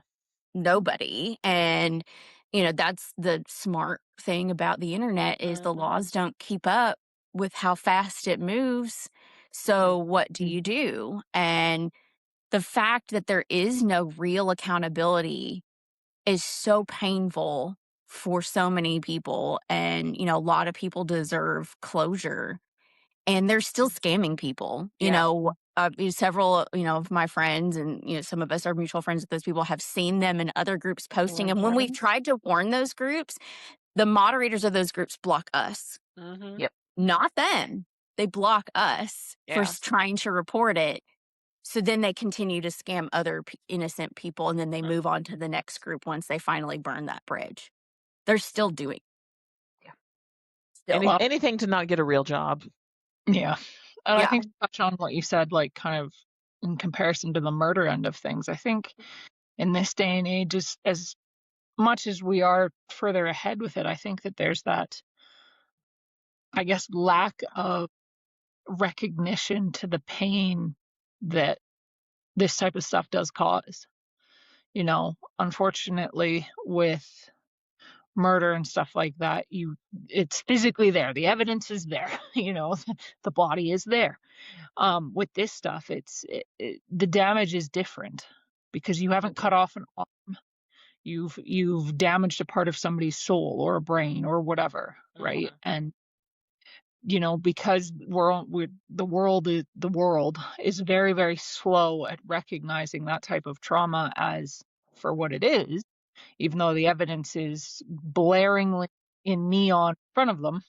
Nobody. And, that's the smart thing about the internet is the Mhm. laws don't keep up with how fast it moves. So what do you do? And the fact that there is no real accountability is so painful for so many people. And, a lot of people deserve closure and they're still scamming people. Yeah. Several, of my friends and, some of us are mutual friends with those people have seen them in other groups posting. And when we've tried to warn those groups, the moderators of those groups block us, Mhm. Yep. not them. They block us for Yeah. trying to report it. So then they continue to scam other innocent people, and then they move on to the next group once they finally burn that bridge. They're still doing Yeah. still. Well, Anything to not get a real job. yeah. And I Yeah. think to touch on what you said, like kind of in comparison to the murder end of things, I think in this day and age, as much as we are further ahead with it, I think that there's that, I guess, lack of recognition to the pain that this type of stuff does cause. Unfortunately, with murder and stuff like that, it's physically there. The evidence is there. The body is there. With this stuff, the damage is different because you haven't cut off an arm. You've damaged a part of somebody's soul or a brain or whatever, right? And because the world is very, very slow at recognizing that type of trauma as for what it is, even though the evidence is blaringly in neon in front of them,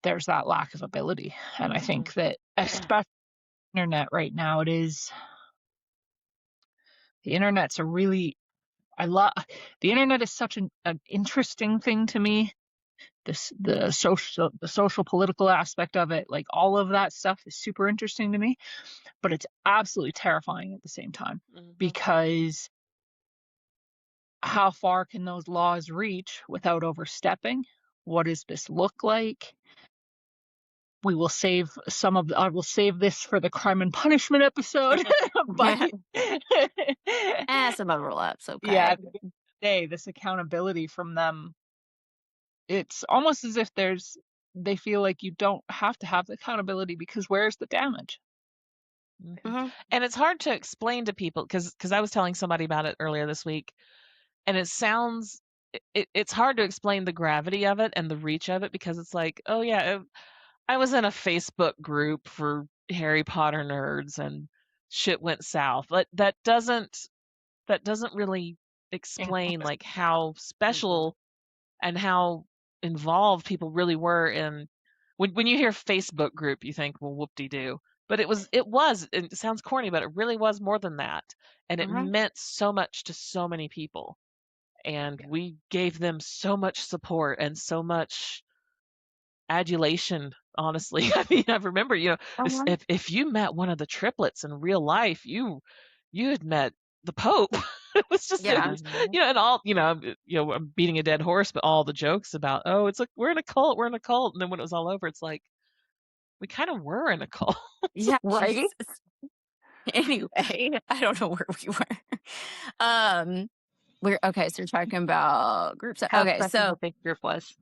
there's that lack of ability. And I think that especially the internet right now, the internet's the internet is such an interesting thing to me. The social political aspect of it, like all of that stuff is super interesting to me, but it's absolutely terrifying at the same time because how far can those laws reach without overstepping? What does this look like? I will save this for the crime and punishment episode. But Some overlaps. Okay. yeah, at the end of the day, this accountability from them, it's almost as if they feel like you don't have to have the accountability because where's the damage? Mhm. And it's hard to explain to people because I was telling somebody about it earlier this week, and it's hard to explain the gravity of it and the reach of it because it's like, oh yeah, I was in a Facebook group for Harry Potter nerds and shit went south. But that doesn't really explain like how special and how involved people really were in when you hear Facebook group, you think, well, whoop-de-doo. But it sounds corny, but it really was more than that. And it meant so much to so many people. And we gave them so much support and so much adulation, honestly. I mean, I remember, if you met one of the triplets in real life, you had met the Pope. It was just, it Yeah. was, and all, I'm beating a dead horse, but all the jokes about, oh, it's like, we're in a cult, we're in a cult. And then when it was all over, it's like, we kind of were in a cult. Yeah. Right? Jesus. Anyway, I don't know where we were. Um, we're okay. So we're talking about groups. How Okay. special the So big group was.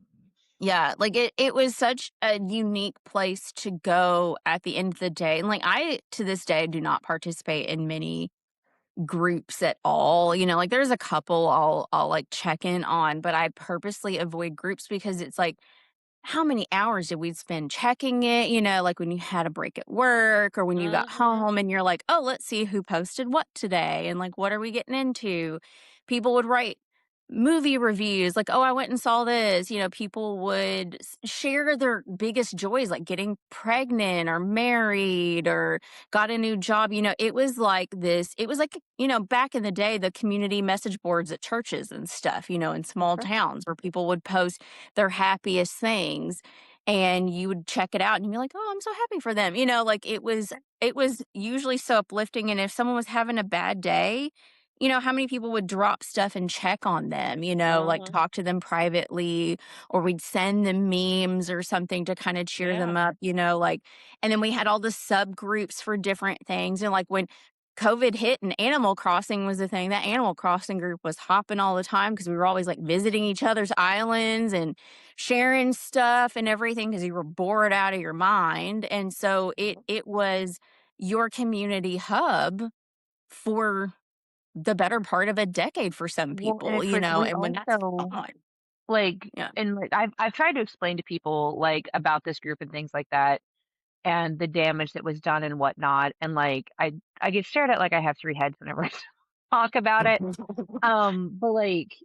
yeah, like it was such a unique place to go at the end of the day. And like I to this day do not participate in many groups at all. Like there's a couple I'll like check in on, but I purposely avoid groups because it's like how many hours did we spend checking it? Like when you had a break at work or when you got Hmm. home and you're like, oh, let's see who posted what today and like what are we getting into? People would write movie reviews like, oh, I went and saw this. People would share their biggest joys like getting pregnant or married or got a new job. It was like this, it was like, back in the day, the community message boards at churches and stuff, in small Okay. towns where people would post their happiest things and you would check it out and you'd be like, oh, I'm so happy for them. Like it was usually so uplifting. And if someone was having a bad day, how many people would drop stuff and check on them, like Hmm. talk to them privately, or we'd send them memes or something to kind of cheer Yeah. them up, like, and then we had all the subgroups for different things. And like when COVID hit and Animal Crossing was the thing, that Animal Crossing group was hopping all the time because we were always like visiting each other's islands and sharing stuff and everything because you were bored out of your mind. And so it was your community hub for the better part of a decade for some Well, and people, it's like we and when that's also gone. like, Yeah. and like I've tried to explain to people like about this group and things like that and the damage that was done and whatnot. And like I get stared at like I have three heads whenever I talk about it. But like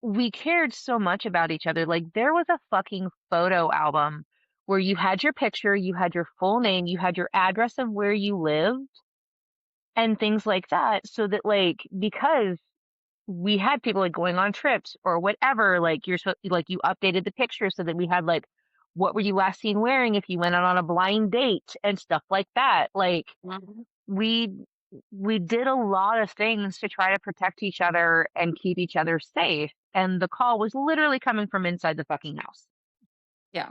we cared so much about each other. Like there was a fucking photo album where you had your picture, you had your full name, you had your address of where you lived and things like that. So that like because we had people like going on trips or whatever, like like you updated the picture so that we had like what were you last seen wearing if you went out on a blind date and stuff like that. Like Mhm. we we did a lot of things to try to protect each other and keep each other safe. And the call was literally coming from inside the fucking house. Yeah.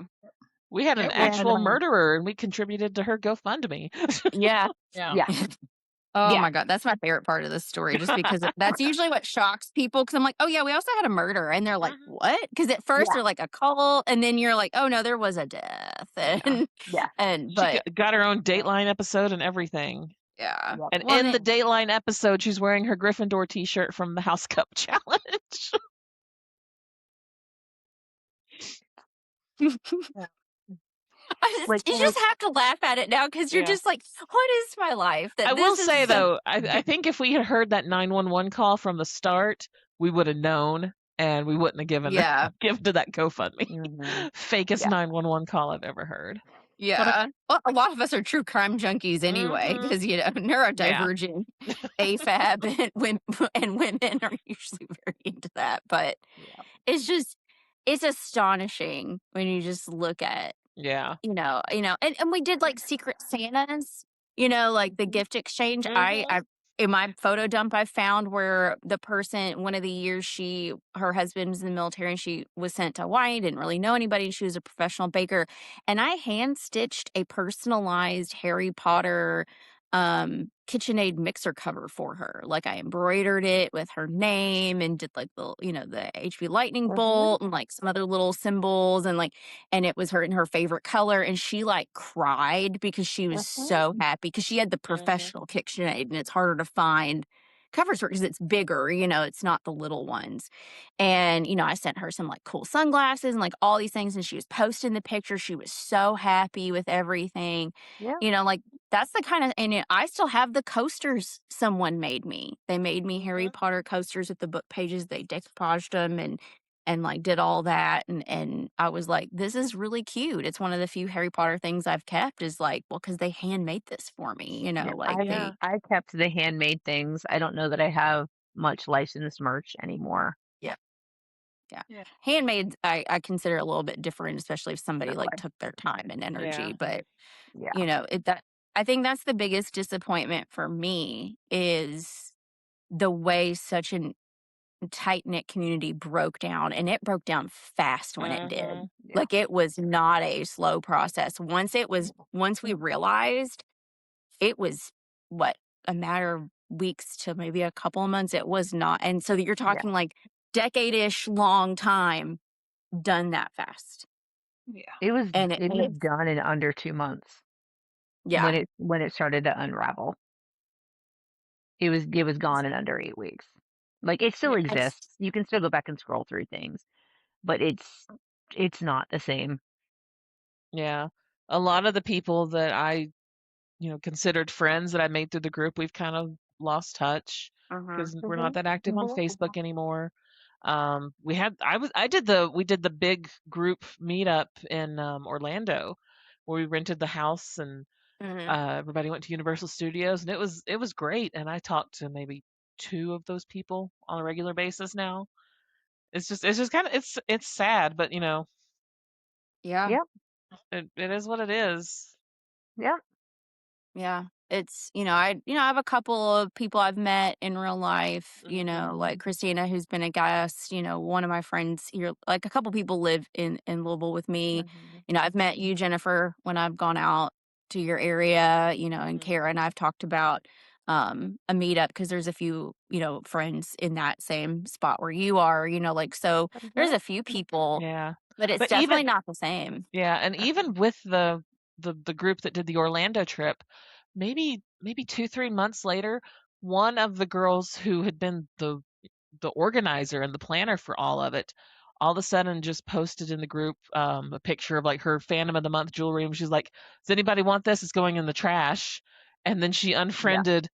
We had an It was. And actual murderer and we contributed to her GoFundMe. yeah, Yeah. yeah, Oh yeah, my god, that's my favorite part of this story just because that's usually what shocks people because 'cause I'm like, "Oh, yeah, we also had a murder," and they're like, Mhm. "What?" Because at first yeah, they're like, "A cult," and then you're like, "Oh, no, there was a death," Yeah. yeah, She but got her own Dateline episode and everything. yeah. yep. And Well, in and the Dateline episode, she's wearing her Gryffindor t-shirt from the House Cup Challenge. it Yeah. Like, you and it, just have to laugh at it now because 'cause you're Yeah. just like, "What is my life I that will this is say the." though, I think if we had heard that 911 call from the start, we would have known and we wouldn't have given Yeah. given to that GoFundMe. mhm, Fakest yeah, 911 call I've ever heard. But Yeah. Well, a lot of us are true crime junkies anyway Mhm. because, Yeah. neurodivergent AFAB and women are usually very into that. But yeah. it's just, it's astonishing when you just look at Yeah. and we did like secret Santas, like the gift exchange. I Mhm. in my photo dump I found where the person one of the years her husband was in the military and she was sent to Hawaii, didn't really know anybody. She was a professional baker, and I hand stitched a personalized Harry Potter KitchenAid mixer cover for her. Like I embroidered it with her name and did like the HV lightning Mhm, bolt and like some other little symbols and it was her in her favorite color and she like cried because she was mhm, so happy because she had the Mhm. professional KitchenAid and it's harder to find covers for because it's bigger, it's not the little ones. And I sent her some like cool sunglasses and like all these things and she was posting the picture. She was so happy with everything. yeah, Like that's the kind of I still have the coasters someone made me. They made me Harry Mhm. Potter coasters with the book pages. They decoupaged them and like did all that and I was like, this is really cute. It's one of the few Harry Potter things I've kept is like, well, because they handmade this for me, yeah. like I they Yeah. I kept the handmade things. I don't know that I have much licensed merch anymore. yeah, yeah. Yeah. Handmade I consider a little bit different, especially if somebody That like way. took their time and energy. Yeah. But Yeah. it that I think that's the biggest disappointment for me is the way such an tight-knit community broke down, and it broke down fast when it did. Mhm. Yeah. Like, it was not a slow process. Once we realized, it was, what, a matter of weeks to maybe a couple of months. It was not, and so you're Yeah. talking, like, decade-ish long time done that fast. Yeah. It was And it done in under 2 months yeah. when it started to unravel. It was gone in under 8 weeks. Like, it still Yeah. exists. You can still go back and scroll through things, but it's not the same. Yeah. A lot of the people that I, considered friends that I made through the group, we've kind of lost touch because we're not that active on Facebook anymore. We did the big group meetup in Orlando where we rented the house and Mhm. everybody went to Universal Studios and it was great. And I talked to maybe two of those people on a regular basis now. It's just kind of it's sad, but Yeah. Yep. it is what it is. Yep. Yeah. It's, I have a couple of people I've met in real life, Mhm. like Christina, who's been a guest, one of my friends here, like a couple people live in Louisville with me. Mhm. I've met you, Jennifer, when I've gone out to your area, and Mhm. Kara and I've talked about a meetup because there's a few, friends in that same spot where you are, like, so there's a few people, Yeah. but it's But definitely even not the same. Yeah, and even with the group that did the Orlando trip, maybe 2, 3 months later, one of the girls who had been the organizer and the planner for all of it, all of a sudden just posted in the group a picture of like her Phantom of the Month jewelry, and she's like, "Does anybody want this? It's going in the trash." And then she Yeah. unfriended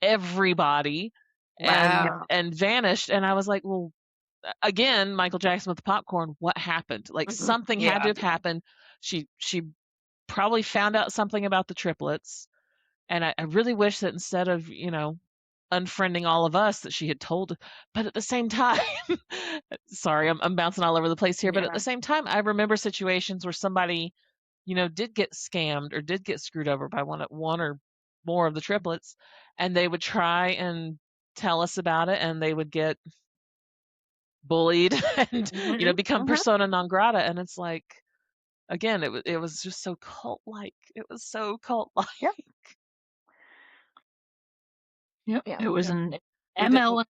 everybody Yep. Wow. and vanished. And I was like, "Well, again, Michael Jackson with the popcorn, what happened? Like something had to Yeah. have happened. She probably found out something about the triplets, and I really wish that instead of, unfriending all of us that she had told, but at the same time, sorry, I'm bouncing all over the place here, but at Yeah. the same time, I remember situations where somebody, did get scammed or did get screwed over by one or more of the triplets, and they would try and tell us about it, and they would get bullied and Mhm. become Mhm. persona non grata, and it's like, again, it was just so cult like. It was so cult like. Yep. Yep. Yeah. It was Yeah. an We didn't MLM,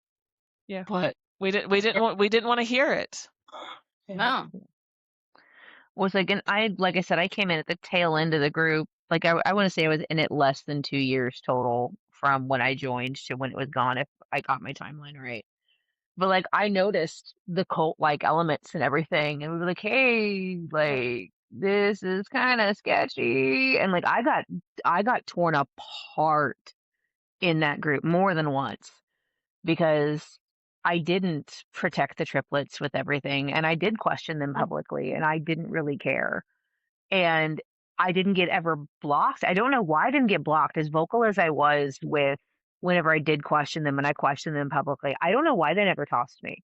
yeah. but We didn't want to hear it. yeah. No. Was like, and like I said, I came in at the tail end of the group. Like, I want to say I was in it less than 2 years total from when I joined to when it was gone, if I got my timeline right. But like, I noticed the cult like elements and everything, and we were like, hey, like, this is kind of sketchy. And like, I got torn apart in that group more than once because I didn't protect the triplets with everything, and I did question them publicly, and I didn't really care. And I didn't get ever blocked. I don't know why I didn't get blocked. As vocal as I was with whenever I did question them and I questioned them publicly, I don't know why they never tossed me.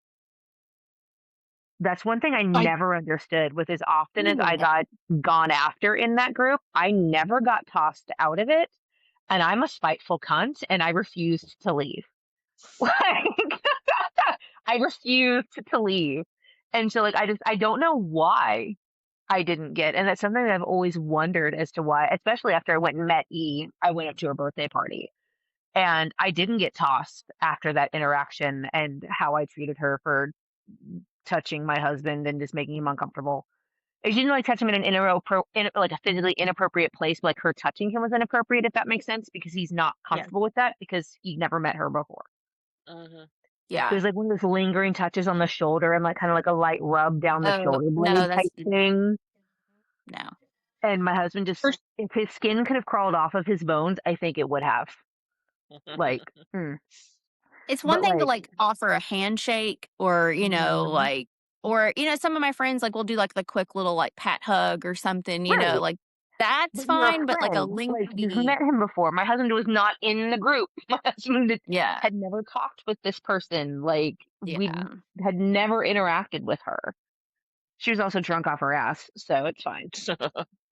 That's one thing I I never understood. With as often as I Mm. got gone after in that group, I never got tossed out of it. And I'm a spiteful cunt, and I refused to leave. Like, I refused to leave. And so, like, I don't know why I didn't get, and that's something that I've always wondered as to why, especially after I went and met E. I went up to her birthday party, and I didn't get tossed after that interaction and how I treated her for touching my husband and just making him uncomfortable. She didn't like touch him in an like a physically inappropriate place, but like her touching him was inappropriate, if that makes sense, because he's not Yeah. comfortable with that because he never met her before. Mhm. It Yeah. was like one of those lingering touches on the shoulder and like kind of like a light rub down the Oh, shoulder no, blade type that's thing. no. And my husband just, first if his skin could have crawled off of his bones, I think it would have. Like, It's one but thing to, like, like, offer a handshake or, mhm, like, or, some of my friends, like, will do, like, the quick little, like, pat hug or something, right. like, that's But you're a fine, but, like, a friend. Like, you've lengthy met him before. My husband was not in the group. My husband yeah, had never talked with this person. Like, we yeah. had never interacted with her. She was also drunk off her ass, so it's fine.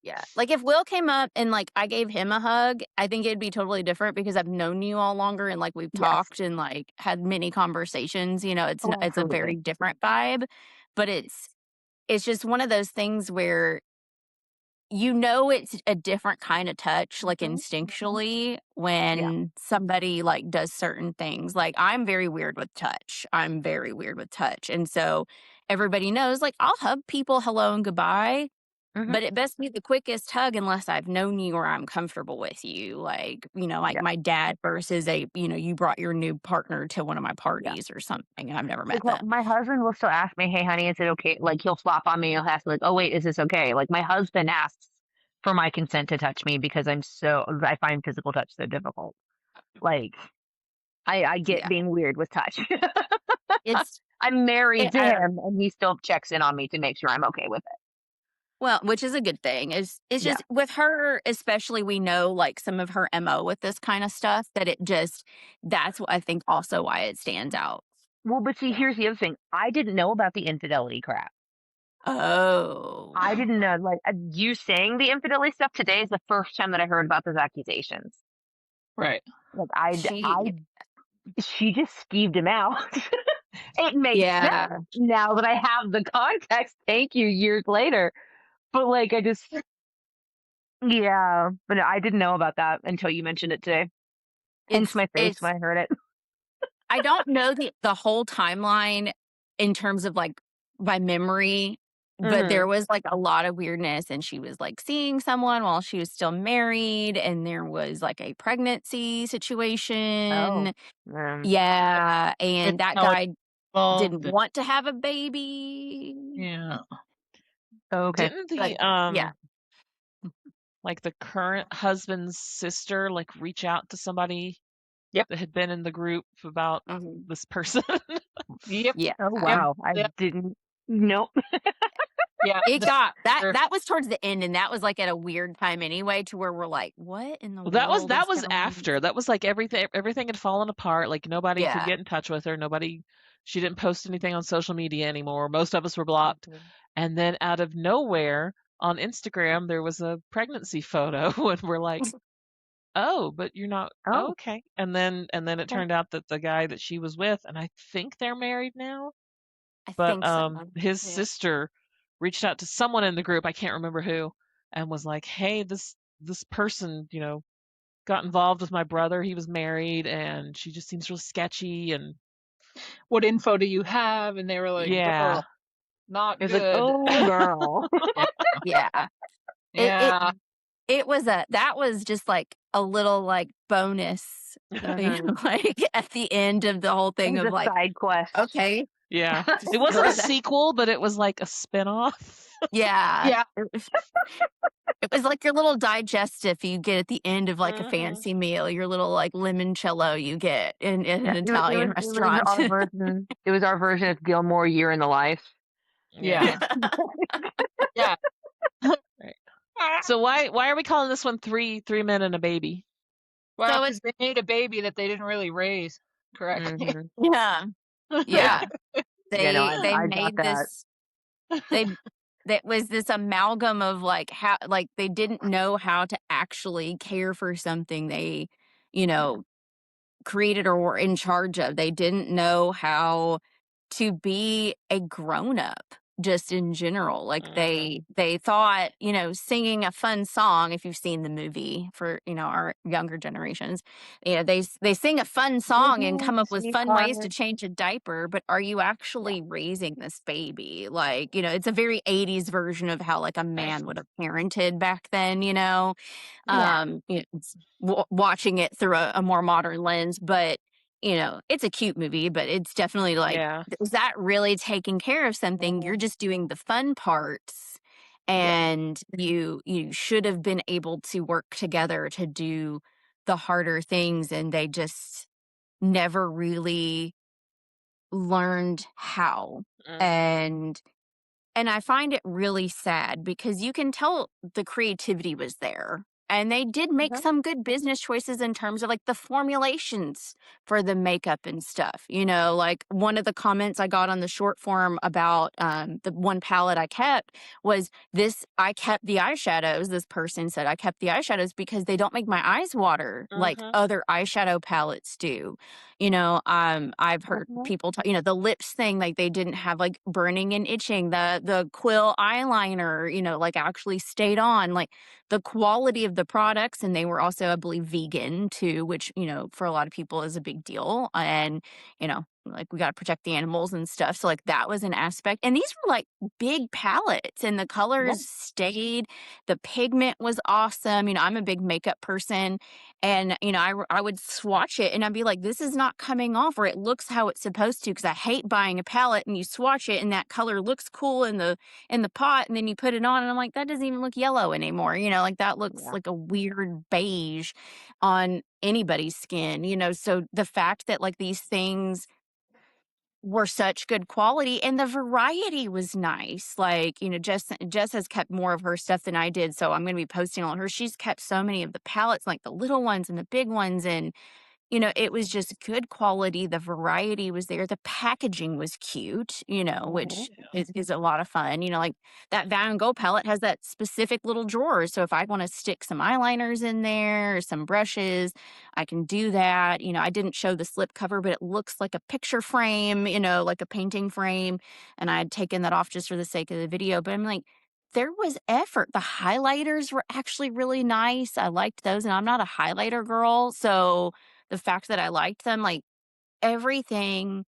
Yeah. Like, if Will came up and, like, I gave him a hug, I think it'd be totally different because I've known you all longer and, like, we've Yes. talked and, like, had many conversations, Oh, it's a absolutely. very different vibe, but it's just one of those things where it's a different kinda touch, like, instinctually Yeah. when somebody, like, does certain things. Like, I'm very weird with touch. I'm very weird with touch, and so everybody knows, like, I'll hug people hello and goodbye, Mhm. but it best be the quickest hug unless I've known you or I'm comfortable with you. Like, like Yeah. my dad versus you brought your new partner to one of my Yeah. parties or something, and I've never met Like, well, them. my husband will still ask me, "Hey, honey, is it okay?" Like, he'll flop on me. He'll ask, like, "Oh, wait, is this okay?" Like, my husband asks for my consent to touch me because I find physical touch so difficult. Like, I get Yeah. being weird with touch. It's I'm married to I don't him, and he still checks in on me to make sure I'm okay with it. Well, which is a good thing. It's Yeah. just with her, especially we know like some of her MO with this kind of stuff that that's what I think also why it stands out. Well, but see, here's the other thing. I didn't know about the infidelity crap. Oh. I didn't know, like, you saying the infidelity stuff today is the first time that I heard about those accusations. Right. Like, She she just skeeved him out. It makes sense Yeah. now that I have the context. Thank you, years later. But, like, yeah, but I didn't know about that until you mentioned it today. Hence my face It's when I heard it. I don't know the whole timeline in terms of, like, by memory, but Mhm. there was, like, a lot of weirdness, and she was, like, seeing someone while she was still married, and there was, like, a pregnancy Oh. situation. Um, Yeah, It's and that how it's guy didn't involved. want to have a baby, Yeah. okay. Didn't but the yeah. like the current husband's sister like reach out to somebody Yep. that had been in the group about Mhm. this person? Yep. Yeah. Oh, Yep. wow. I Yep. didn't Nope. Yeah. It The got sister. that was towards the end, and that was, like, at a weird time anyway to where we're like, "What in the Well, that was world that is was going?" after. That was like everything had fallen apart. Like nobody could Yeah. get in touch with her. Nobody she didn't post anything on social media anymore. Most of us were blocked. Mhm. And then out of nowhere on Instagram there was a pregnancy photo and we're like, "Oh, but you're not oh, Oh, okay." And then it okay. turned out that the guy that she was with, and I think they're married now, I but think so. his Yeah. sister reached out to someone in the group, I can't remember who, and was like, "Hey, this person, got involved with my brother. He was married, and she just seems real sketchy." And What info do you have? And they were like, yeah, "Oh, not It's like, good." "Oh, girl." Yeah. Yeah. It it Yeah. it was that was just, like, a little, like, bonus, Mhm. like, at the end of the whole It thing was of, a like, side quest. "Okay, yeah. It just wasn't a throw that." sequel, but it was like a spinoff. Yeah. Yeah. It was like your little digestive you get at the end of, like, a Mhm. fancy meal, your little, like, limoncello you get in Yeah, an it Italian was it was restaurant. our version it was our version of Gilmore Year in the Life. Yeah. Yeah. Yeah. Yeah. Right. So why are we calling this one three men and a baby? Well, So it because they made a baby that they didn't really raise correctly. Mhm. Yeah. Yeah. Yeah. Yeah, no, They I got made that. this they that was this amalgam of, like, how like, they didn't know how to actually care for something they, you know, created or were in charge of. They didn't know how to be a grown up just in general. Like Mhm. they thought, singing a fun song, if you've seen the movie for, our younger generations, they sing a fun song and come Mhm, up with fun ways to sweetheart. change a diaper, but are you Yeah. actually raising this baby? Like, it's a very 80s version of how like a man would have parented back then, Yeah. it's watching it through a more modern lens, but it's a cute movie, but it's definitely like, Yeah. is that really taking care of something? You're Mhm. just doing the fun parts, Yeah. and you should have been able to work together to do the harder things, and they just never really learned how. Mhm. And I find it really sad because you can tell the creativity was there. And they did make Mhm. some good business choices in terms of, like, the formulations for the makeup and stuff, like, one of the comments I got on the short form about, the one palette I kept was I kept the eyeshadows, this person said, "I kept the eyeshadows because they don't make my eyes water like Mhm. other eyeshadow palettes do." I've heard Mhm. people talk, the lips thing, like, they didn't have, like, burning and itching, the quill eyeliner, like, actually stayed on, like, the quality of the products, and they were also, I believe, vegan too, which, for a lot of people is a big deal. And, like we got to protect the animals and stuff. So, like, that was an aspect. And these were like big palettes, and the Yeah. colors stayed. The pigment was awesome. I'm a big makeup person, and, I would swatch it and I'd be like, this is not coming off, or it looks how it's supposed to. Cause I hate buying a palette and you swatch it and that color looks cool in the pot, and then you put it on and I'm like, that doesn't even look yellow anymore. Like that looks Yeah. like a weird beige on anybody's skin. So the fact that like these things were such good quality and the variety was nice. Like, Jess has kept more of her stuff than I did. So I'm going to be posting on her. She's kept so many of the palettes, like the little ones and the big ones. And it was just good quality. The variety was there. The packaging was cute, Mhm. which is a lot of fun. Like that Van Gogh palette has that specific little drawer. So if I want to stick some eyeliners in there or some brushes, I can do that. I didn't show the slip cover, but it looks like a picture frame, like a painting frame. And I had taken that off just for the sake of the video. But I'm like, there was effort. The highlighters were actually really nice. I liked those, and I'm not a highlighter girl. So the fact that I liked them, like, everything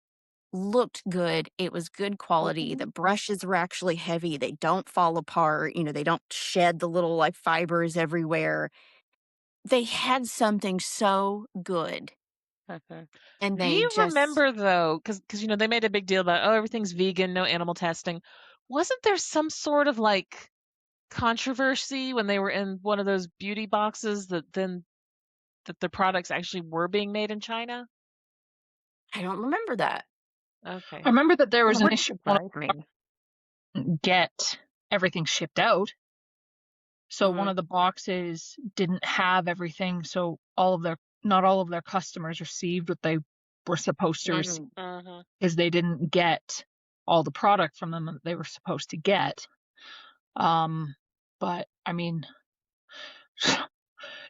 looked good. It was good quality. Mhm. The brushes were actually heavy. They don't fall apart. They don't shed the little, like, fibers everywhere. They had something so good, Mhm. and Do they you just remember though, because they made a big deal about, oh, everything's vegan, no animal testing. Wasn't there some sort of like controversy when they were in one of those beauty boxes that the products actually were being made in China? I don't remember that. I Okay. remember that there It was an wouldn't issue on surprise me. get everything shipped out. So one Mhm, of the boxes didn't have everything, so not all of their customers received what they were supposed to receive mhm. Mhm. because they didn't get all the product from them that they were supposed to get. But I mean,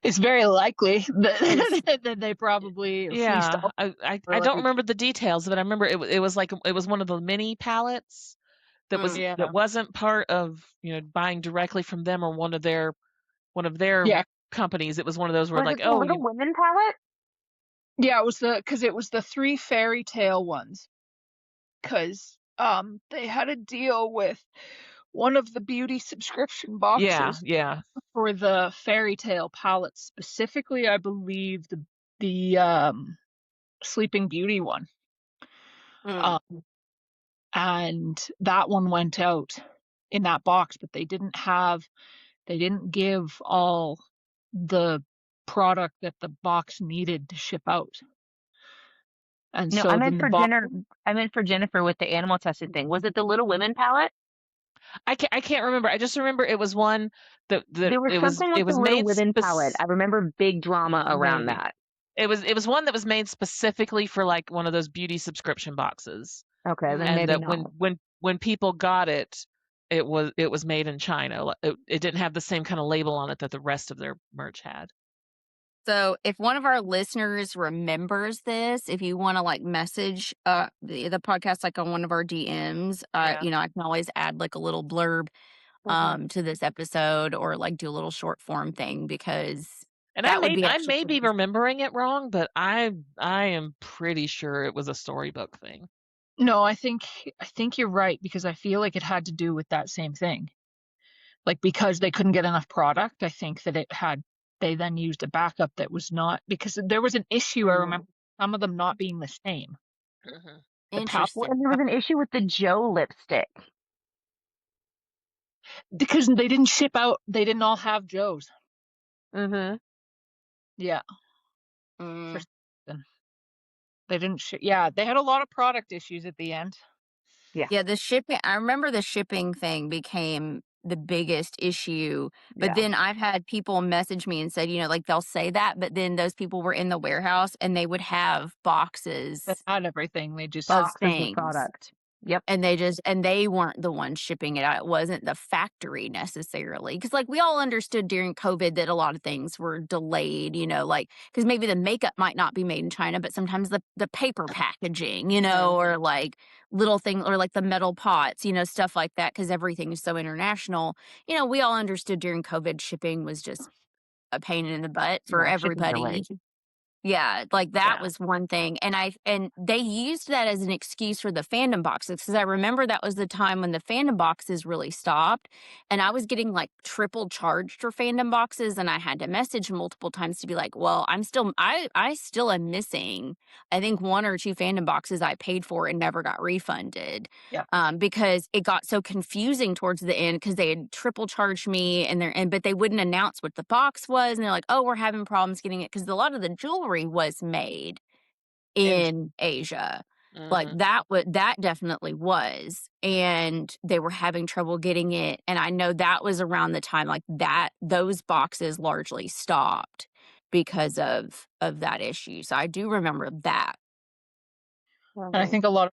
it's very likely It's that they probably fleeced Yeah, all I or don't like, remember the details, but I remember it was like it was one of the mini pallets mm. that yeah, wasn't part of, buying directly from them or one of their yeah, companies. It was one of those where Was like, it the oh, Little you Women palette? yeah. It was the 3 fairy tale ones because they had a deal with one of the beauty subscription yeah, boxes yeah. for the fairy tale palette specifically. I believe the Sleeping Beauty one. Mm. Um, and that one went out in that box, but they didn't give all the product that the box needed to ship out. And No, so then the box, I meant for Jennifer with the animal testing thing. Was it the Little Women palette? I can't remember. I just remember it was one that There was something with it the was Little made Women palette. I remember big drama around maybe. that. It was one that was made specifically for like one of those beauty subscription boxes. Okay, then Mhm. And maybe that not. when people got it, it was made in China. It didn't have the same kind of label on it that the rest of their merch had. So if one of our listeners remembers this, if you want to like message the podcast like on one of our DMs, Yeah. I can always add like a little blurb Hmm. to this episode, or like do a little short form thing, because And that would be I actually may pretty be easy. remembering it wrong, but I am pretty sure it was a storybook thing. no, I think you're right because I feel like it had to do with that same thing. Like because they couldn't get enough product, I think that they then used a backup that was not because there was an issue. I remember some of them not being the same. Hmm. The palette Well, Interesting. and there was an issue with the Joe lipstick. because they didn't ship out. They didn't all have Joes. Mm-hmm. Yeah, for Mm. some reason. They didn't ship. Yeah, they had a lot of product issues at the end. Yeah. Yeah, the shipping. I remember the shipping thing became the biggest issue. But Yeah. then I've had people message me and said, like they'll say that, but then those people were in the warehouse and they would have boxes That had everything. They just of Boxes of things. product. Yep. And they weren't the ones shipping it out. It wasn't the factory necessarily. Because, like, we all understood during COVID that a lot of things were delayed, like, because maybe the makeup might not be made in China, but sometimes the paper packaging, or like little things, or like the metal pots, stuff like that, because everything is so international. We all understood during COVID shipping was just a pain in the butt for Yeah. Shipping everybody. delays. Yeah, like, that Yeah. was one thing, and they used that as an excuse for the fandom boxes, because I remember that was the time when the fandom boxes really stopped, and I was getting, like, triple charged for fandom boxes, and I had to message multiple times to be like, "Well, I still am missing, I think, 1 or 2 fandom boxes I paid for and never got refunded." Yeah. Because it got so confusing towards the end because they had triple charged me but they wouldn't announce what the box was. And they're like, "Oh, we're having problems getting it." Cause a lot of the jewelry was made in Asia. Like that definitely was. And they were having trouble getting it. And I know that was around the time like that, those boxes largely stopped because of that issue. So I do remember that. And I think a lot of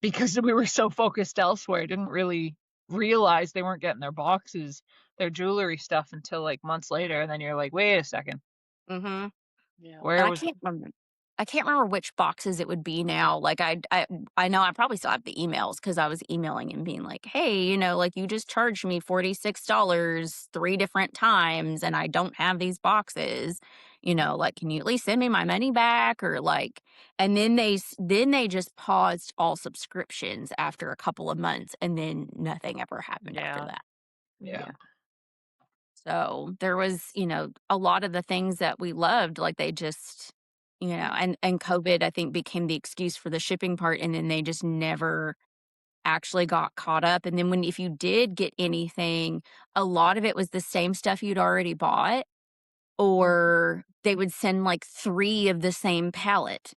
because we were so focused elsewhere, didn't really realize they weren't getting their boxes, their jewelry stuff until like months later. And then you're like, wait a second, Mm-hmm. Yeah. where And I was can't remember. I can't remember which boxes it would be now. Like I know I probably still have the emails because I was emailing and being like, "Hey, like you just charged me $46 3 different times, and I don't have these boxes. Like, can you at least send me my money back?" Or like, and then they just paused all subscriptions after a couple of months, and then nothing ever happened after Yeah. that. yeah. So there was, a lot of the things that we loved, like they just, and COVID, I think, became the excuse for the shipping part. And then they just never actually got caught up. And then if you did get anything, a lot of it was the same stuff you'd already bought, or they would send like 3 of the same palette.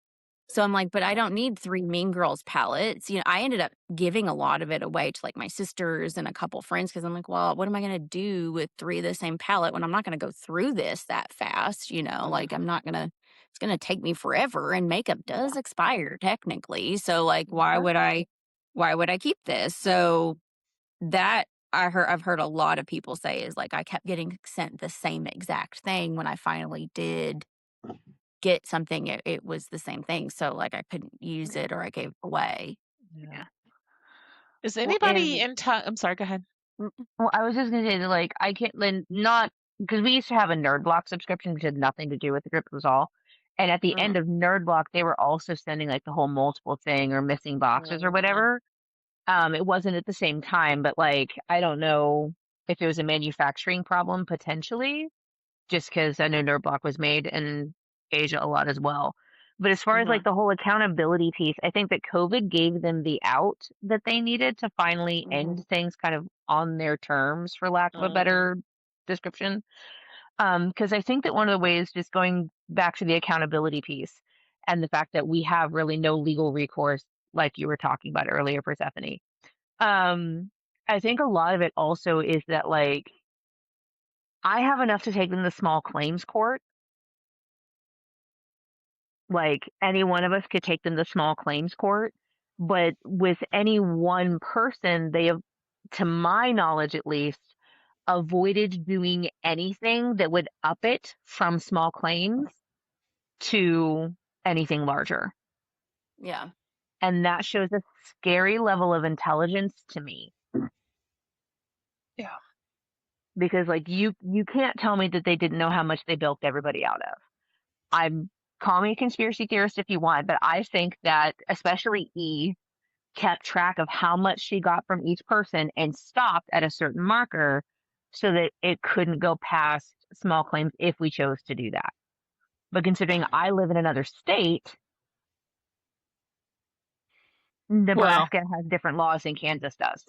So I'm like, but I don't need 3 Mean Girls palettes. I ended up giving a lot of it away to like my sisters and a couple friends because I'm like, well, what am I going to do with 3 of the same palette when I'm not going to go through this that fast? Like I'm not going to, it's going to take me forever, and makeup does expire technically. So like, why would I keep this? So that I've heard a lot of people say is like I kept getting sent the same exact thing when I finally did get something, it was the same thing, so, like, I couldn't use it or I gave it away. Yeah. Yeah. Is Well, anybody and in touch? I'm sorry, go ahead. well, I was just gonna say that, like, I can't not because we used to have a Nerd Block subscription, which had nothing to do with the group. It was all. And at the end Mhm, of Nerd Block, they were also sending like the whole multiple thing or missing boxes or Mhm. whatever. It wasn't at the same time, but like I don't know if it was a manufacturing problem potentially, just because I know Nerd Block was made in Asia a lot as well. But as far as like mhm, the whole accountability piece, I think that COVID gave them the out that they needed to finally end mhm. things kind of on their terms, for lack of a Mhm. better description. Because I think that one of the ways, just going back to the accountability piece and the fact that we have really no legal recourse, like you were talking about earlier, Persephone. Um, I think a lot of it also is that like I have enough to take them to small claims court. Like any one of us could take them to small claims court, but with any one person, they have, to my knowledge at least, avoided doing anything that would up it from small claims to anything larger. Yeah, And that shows a scary level of intelligence to me Yeah. because like you can't tell me that they didn't know how much they bilked everybody out of. I'm Call me a conspiracy theorist if you want, but I think that especially E kept track of how much she got from each person and stopped at a certain marker so that it couldn't go past small claims if we chose to do that. But considering I live in another state, Well, Nebraska has different laws than Kansas does.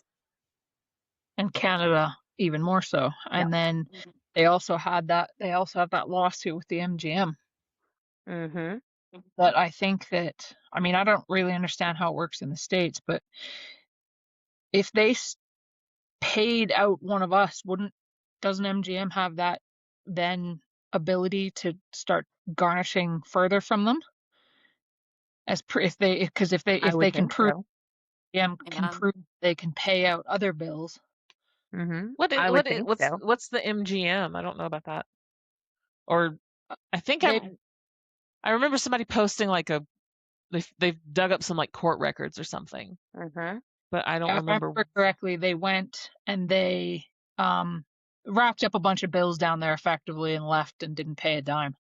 and Canada even more so. Yeah. And then they also have that lawsuit with the MGM Mm-hmm. that I think that, I mean, I don't really understand how it works in the States, but if they paid out one of us, doesn't MGM have that then ability to start garnishing further from them? If I would they can think prove so. MGM can Yeah. prove they can pay out other bills. I would think so. What's the MGM? I don't know about that. Or I think They I remember somebody posting like they've dug up some like court records or something, but I don't If I remember. remember correctly, they went and they wrapped up a bunch of bills down there effectively and left and didn't pay a dime.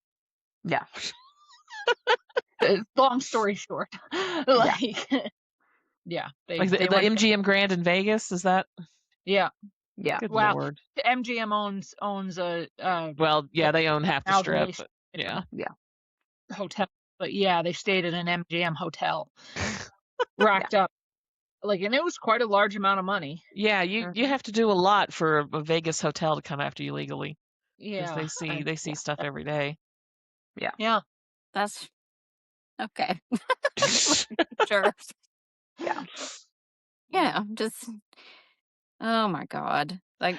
Yeah. Long story short, like yeah, Like they the went. MGM Grand in Vegas, is that? Yeah, Yeah. Good well, Lord. MGM owns a Well, yeah, they own half the strip, amalgamation but yeah. hotel, but yeah, they stayed at an MGM hotel, racked up and it was quite a large amount of money. Yeah, you have to do a lot for a Vegas hotel to come after you legally, because Yeah, they see stuff every day. yeah. That's okay. Sure. Yeah. Yeah. Just, oh my God. Like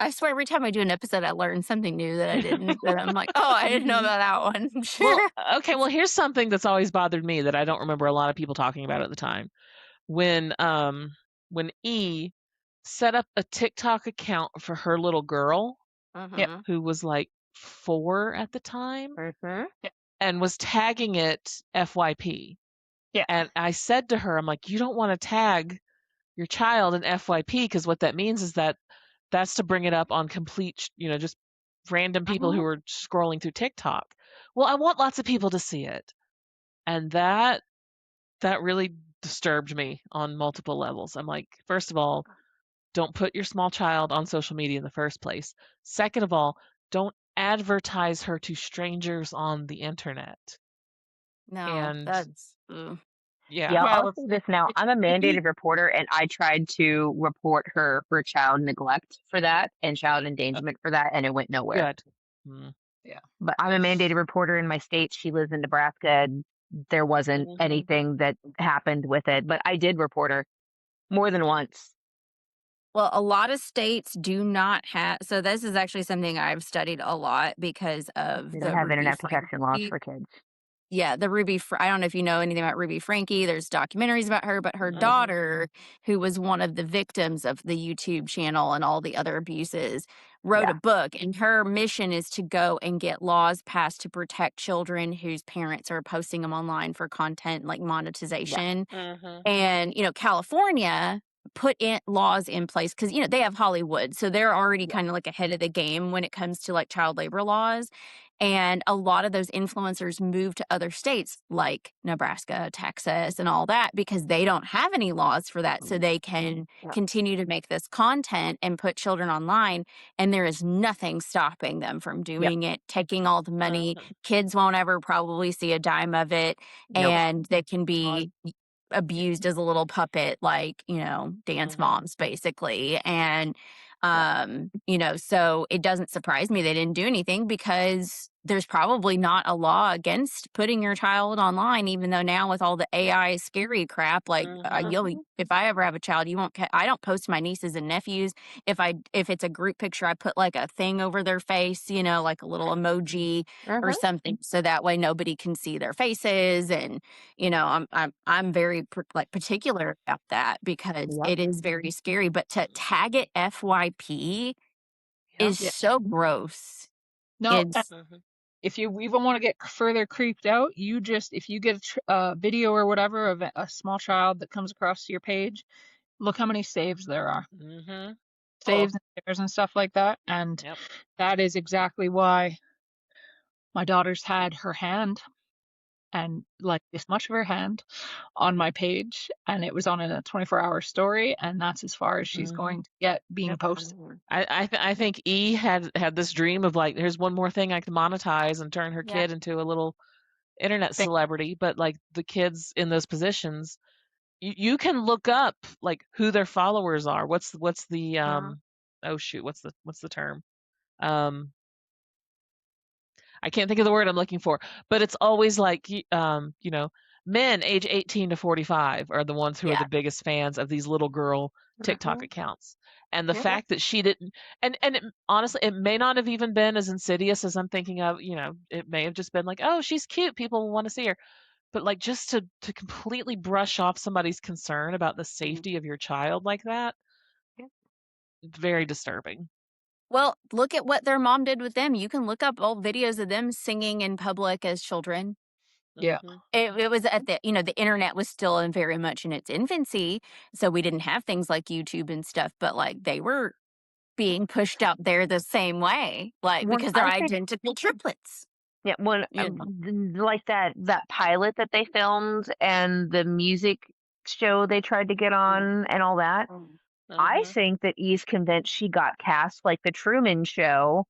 I swear every time I do an episode, I learn something new that I didn't, that I'm like, oh, I didn't know about that one. Well, Sure. okay, well here's something that's always bothered me that I don't remember a lot of people talking about at the time. When E set up a TikTok account for her little girl Yeah. Mm-hmm. who was like 4 at the time Mm-hmm. and was tagging it FYP. Yeah. And I said to her, I'm like, you don't want to tag your child in FYP because what that means is that that's to bring it up on complete, just random people who are scrolling through TikTok. Well, I want lots of people to see it. And that really disturbed me on multiple levels. I'm like, first of all, don't put your small child on social media in the first place. Second of all, don't advertise her to strangers on the internet. No, And that's, yeah. Yeah, Well, I'll say this now. I'm a mandated reporter, and I tried to report her for child neglect for that and child endangerment for that, and it went nowhere. Good. Mm. yeah. But I'm a mandated reporter in my state. She lives in Nebraska, and there wasn't anything that happened with it. But I did report her more than once. well, a lot of states do not have, so this is actually something I've studied a lot because of They don't the have Ruby internet protection laws Frankie. for kids. Yeah, the I don't know if you know anything about Ruby Frankie. There's documentaries about her, but her daughter, who was one of the victims of the YouTube channel and all the other abuses, wrote a Yeah. book. And her mission is to go and get laws passed to protect children whose parents are posting them online for content like Yeah. monetization. And, California put in laws in place because, they have Hollywood. So they're already Yeah. kind of like ahead of the game when it comes to like child labor laws. And a lot of those influencers move to other states like Nebraska, Texas, and all that because they don't have any laws for that. So they can Yeah. continue to make this content and put children online. And there is nothing stopping them from doing it, taking all the money. Kids won't ever probably see a dime of it. Nope. And they can be abused as a little puppet, like, dance moms, basically. And, so it doesn't surprise me they didn't do anything because there's probably not a law against putting your child online, even though now with all the AI scary crap, like if I ever have a child, you won't, I don't post my nieces and nephews. If it's a group picture, I put like a thing over their face, like a little emoji or something. So that way nobody can see their faces. And, I'm very particular about that because it is very scary. But to tag it FYP is Yeah. so gross. No, It's if you even want to get further creeped out, if you get a video or whatever of a small child that comes across your page, look how many saves there are. Saves and shares and stuff like that. And that is exactly why my daughter's had her hand and like this much of her hand on my page, and it was on a 24-hour story, and that's as far as she's going to get being posted. I think E had this dream of like, here's one more thing I can monetize and turn her kid into a little internet celebrity. But like the kids in those positions, you can look up like who their followers are. What's the oh shoot, what's the term? I can't think of the word I'm looking for, but it's always like men age 18 to 45 are the ones who are Yeah. the biggest fans of these little girl TikTok accounts. And the fact that she didn't, and honestly, it may not have even been as insidious as I'm thinking of. It may have just been like, oh, she's cute, people want to see her. But like, just to completely brush off somebody's concern about the safety of your child like that, very disturbing. Well, look at what their mom did with them. You can look up old videos of them singing in public as children. Yeah. Mhm. It was at the internet was still in very much in its infancy, so we didn't have things like YouTube and stuff, but, like, they were being pushed out there the same way, like, When because they're I think, identical triplets, yeah, when you know? like that pilot that they filmed and the music show they tried to get on and all that, I Mhm. think that E's convinced she got cast like the Truman Show,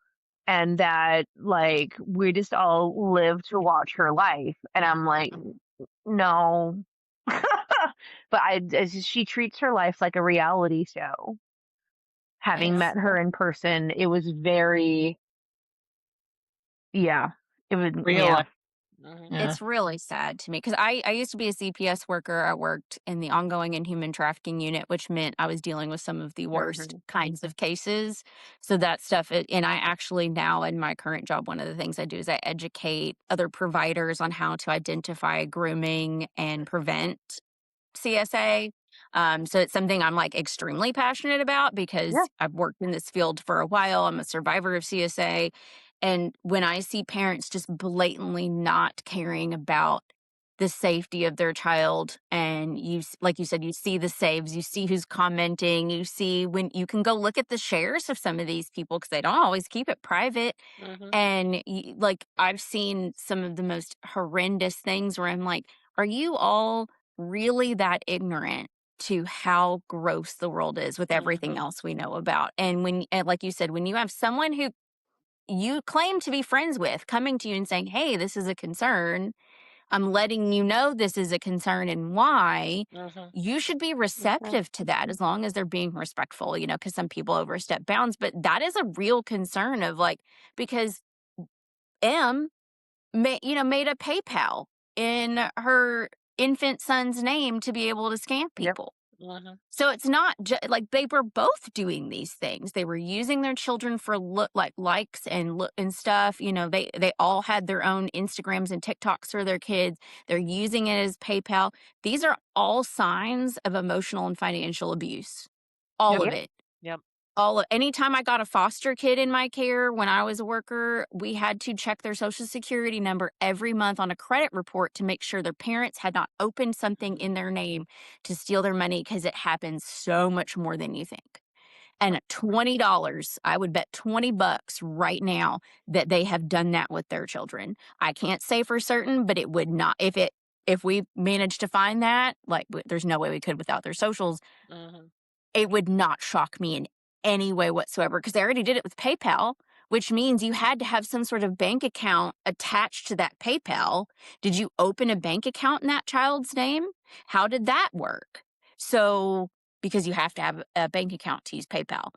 and that like we just all live to watch her life. And I'm like, no. But she treats her life like a reality show. Having It's met her in person, it was very, yeah, it was, Real yeah. life. Mhm. Yeah. It's really sad to me because I used to be a CPS worker. I worked in the ongoing and human trafficking unit, which meant I was dealing with some of the worst kinds of cases. So that stuff, and I actually now in my current job, one of the things I do is I educate other providers on how to identify grooming and prevent CSA. So it's something I'm like extremely passionate about yeah, because I've worked in this field for a while. I'm a survivor of CSA. And when I see parents just blatantly not caring about the safety of their child, and like you said, you see the saves, you see who's commenting, you see when you can go look at the shares of some of these people because they don't always keep it private. Mhm. And like I've seen some of the most horrendous things where I'm like, are you all really that ignorant to how gross the world is with everything Mhm. else we know about? And like you said, when you have someone who you claim to be friends with coming to you and saying, hey, this is a concern, I'm letting you know this is a concern and why. Mhm. You should be receptive to that as long as they're being respectful, because some people overstep bounds, but that is a real concern of like, because M made a PayPal in her infant son's name to be able to scam yep, people. Mhm. So it's not like they were both doing these things. They were using their children for likes and look and stuff. They all had their own Instagrams and TikToks for their kids. They're using it as PayPal. These are all signs of emotional and financial abuse. All Yep. of yep, it. Yep. Anytime I got a foster kid in my care when I was a worker, we had to check their social security number every month on a credit report to make sure their parents had not opened something in their name to steal their money because it happens so much more than you think. And $20, I would bet $20 right now that they have done that with their children. I can't say for certain, but it would not if we managed to find that, like there's no way we could without their socials, Mhm. it would not shock me in any way whatsoever because they already did it with PayPal, which means you had to have some sort of bank account attached to that PayPal. Did you open a bank account in that child's name? How did that work? So, because you have to have a bank account to use PayPal,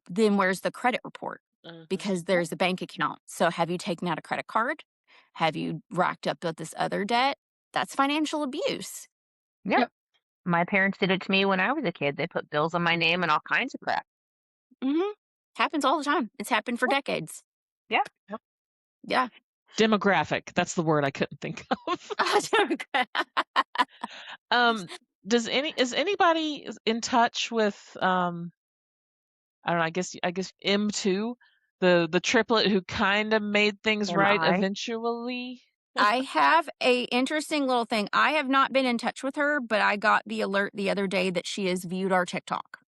then where's the credit report? Mhm. Because there's a bank account. So, have you taken out a credit card? Have you racked up with this other debt? That's financial abuse. yep. Yep. My parents did it to me when I was a kid. They put bills on my name and all kinds of crap. Hmm. Happens all the time. It's happened for Yep, decades. yeah. Yep. Yeah. Demographic. That's the word I couldn't think of. Um, is anybody in touch with I don't know, I guess M2, the triplet who kind of made things Am right I? eventually? I have a interesting little thing. I have not been in touch with her, but I got the alert the other day that she has viewed our TikTok.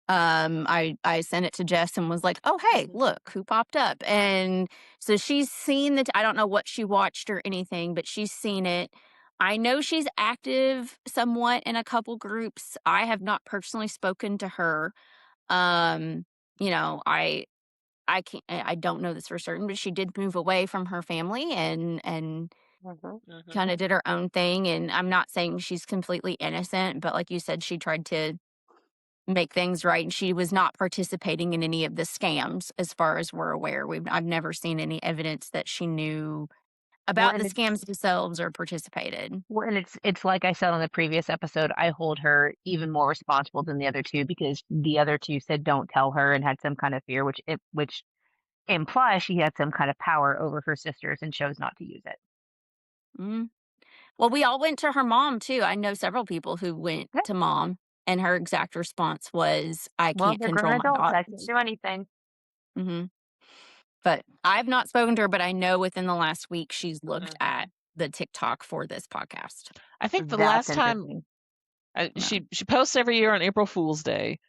I sent it to Jess and was like, "Oh, hey, Mhm. look who popped up." And so she's seen that. I don't know what she watched or anything, but she's seen it. I know she's active somewhat in a couple groups. I have not personally spoken to her. Um, I can't. I don't know this for certain, but she did move away from her family and Mhm. kind of did her own thing. And I'm not saying she's completely innocent, but like you said, she tried to make things right, and she was not participating in any of the scams, as far as we're aware. I've never seen any evidence that she knew about and the scams themselves or participated. well, and it's like I said on the previous episode, I hold her even more responsible than the other two because the other two said don't tell her and had some kind of fear, which implies she had some kind of power over her sisters and chose not to use it. Mm. Well, we all went to her mom too. I know several people who went Yeah. to mom, and her exact response was, "I Well, can't they're grown control my adults. I can't daughters." do anything. Mhm. But I've not spoken to her, but I know within the last week she's looked Mhm. at the TikTok for this podcast. I think the That's last time interesting. Yeah. she posts every year on April Fool's Day,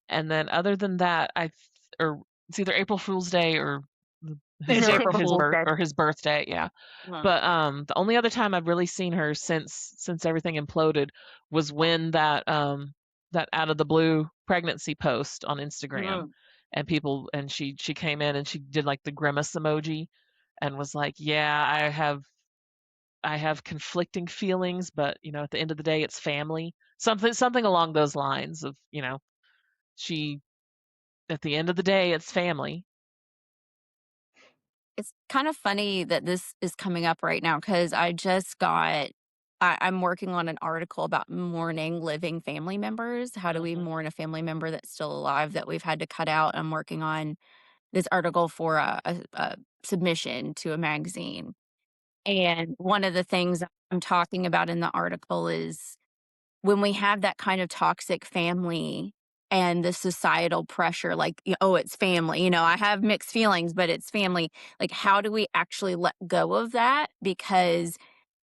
and then other than that, or it's either April Fool's Day or his No, It's it's day for April April his Fool's. Fool's birth Day. or his birthday, yeah. Uh, But the only other time I've really seen her since everything imploded was when that out of the blue pregnancy post on Instagram, mhm. and she came in and she did like the grimace emoji and was like, "Yeah, I have conflicting feelings, but at the end of the day, it's family." Something along those lines of, she at the end of the day, it's family. It's kind of funny that this is coming up right now because I'm working on an article about mourning living family members. How do we Mhm. mourn a family member that's still alive that we've had to cut out? I'm working on this article for a submission to a magazine. And one of the things I'm talking about in the article is when we have that kind of toxic family and the societal pressure, like, oh, it's family, I have mixed feelings, but it's family. Like, how do we actually let go of that? Because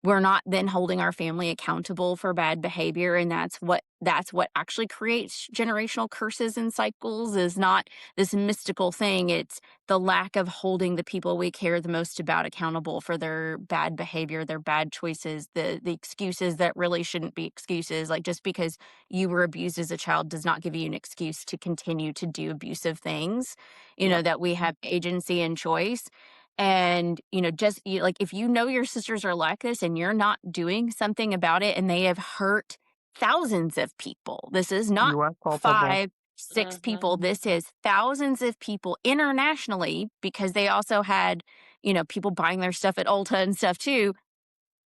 we're not then holding our family accountable for bad behavior. And that's what actually creates generational curses and cycles is not this mystical thing. It's the lack of holding the people we care the most about accountable for their bad behavior, their bad choices, the excuses that really shouldn't be excuses. Like just because you were abused as a child does not give you an excuse to continue to do abusive things. Yep. That we have agency and choice. And, like if you know your sisters are like this and you're not doing something about it and they have hurt thousands of people. This is not You are culpable. 5, 6 Mhm. people. This is thousands of people internationally because they also had, people buying their stuff at Ulta and stuff too.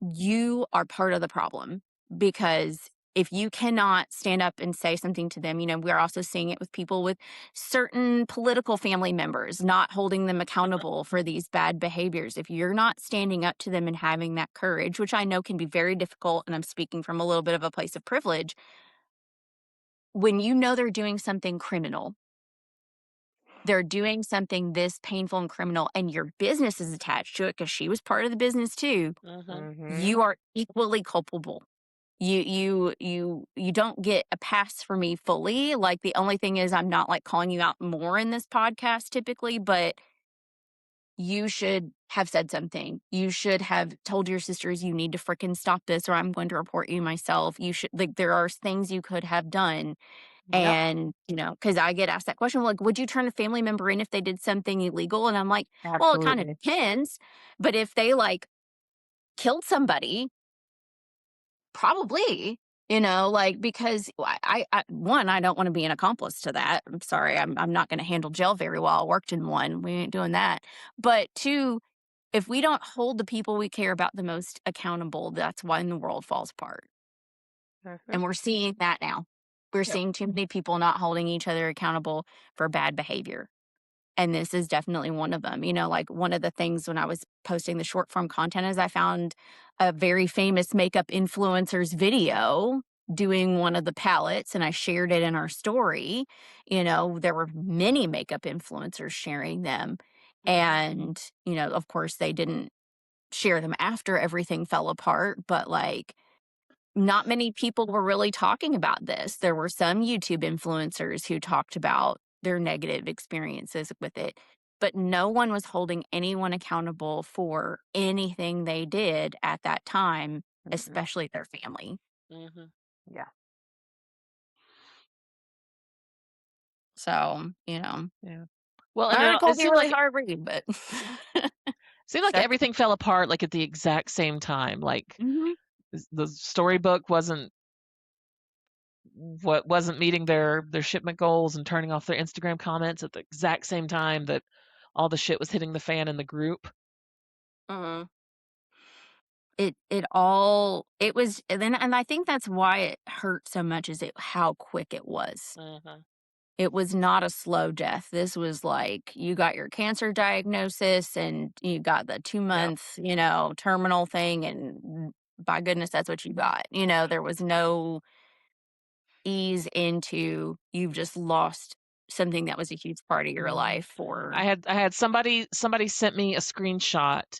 You are part of the problem because if you cannot stand up and say something to them, we're also seeing it with people with certain political family members, not holding them accountable for these bad behaviors. If you're not standing up to them and having that courage, which I know can be very difficult, and I'm speaking from a little bit of a place of privilege, when you know they're doing something criminal, they're doing something this painful and criminal, and your business is attached to it because she was part of the business too, Mhm. Mhm. you are equally culpable. You don't get a pass for me fully. Like the only thing is I'm not like calling you out more in this podcast typically, but you should have said something. You should have told your sisters you need to freaking stop this or I'm going to report you myself. You should like there are things you could have done. Yep. And, because I get asked that question, like, would you turn a family member in if they did something illegal? And I'm like, well, it kind of Absolutely. depends. But if they like killed somebody, probably, like because one, I don't want to be an accomplice to that. I'm sorry, I'm not going to handle jail very well. I worked in one. We ain't doing that. But two, if we don't hold the people we care about the most accountable, that's when the world falls apart. Mhm. And we're seeing that now. We're Yep. seeing too many people not holding each other accountable for bad behavior. And this is definitely one of them. Like one of the things when I was posting the short form content is I found a very famous makeup influencer's video doing one of the palettes and I shared it in our story. There were many makeup influencers sharing them. Mhm. And, of course, they didn't share them after everything fell apart, but like not many people were really talking about this. There were some YouTube influencers who talked about their negative experiences with it, but no one was holding anyone accountable for anything they did at that time, Mhm. especially their family. Mhm. Yeah. So, Yeah. Well, the and article it will be seemed really like hard read, but Sec- everything fell apart like at the exact same time. Like Mhm. the storybook wasn't meeting their shipment goals and turning off their Instagram comments at the exact same time that all the shit was hitting the fan in the group. Mhm. it was, and I think that's why it hurt so much is how quick it was. Mhm. It was not a slow death. This was like you got your cancer diagnosis and you got the 2-month, terminal thing, and by goodness, that's what you got. There was no ease into you've just lost something that was a huge part of your Mhm. life for. I had somebody sent me a screenshot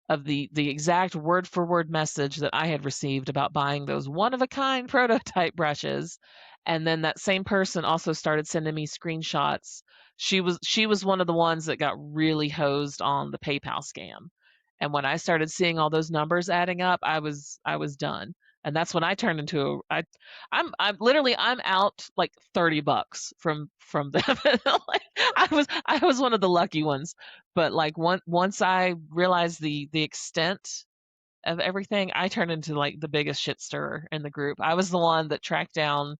of the exact word for word message that I had received about buying those one of a kind prototype brushes. And then that same person also started sending me screenshots. She was one of the ones that got really hosed on the PayPal scam. And when I started seeing all those numbers adding up, I was done. And that's when I turned into I'm literally I'm out like $30 from them. Like, I was one of the lucky ones. But like once I realized the extent of everything, I turned into like the biggest shit stirrer in the group. I was the one that tracked down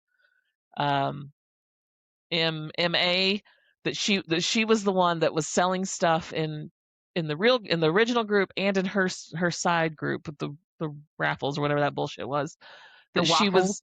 um MA, that she was the one that was selling stuff in the original group and in her side group with the raffles or whatever that bullshit was, The that she waffles. was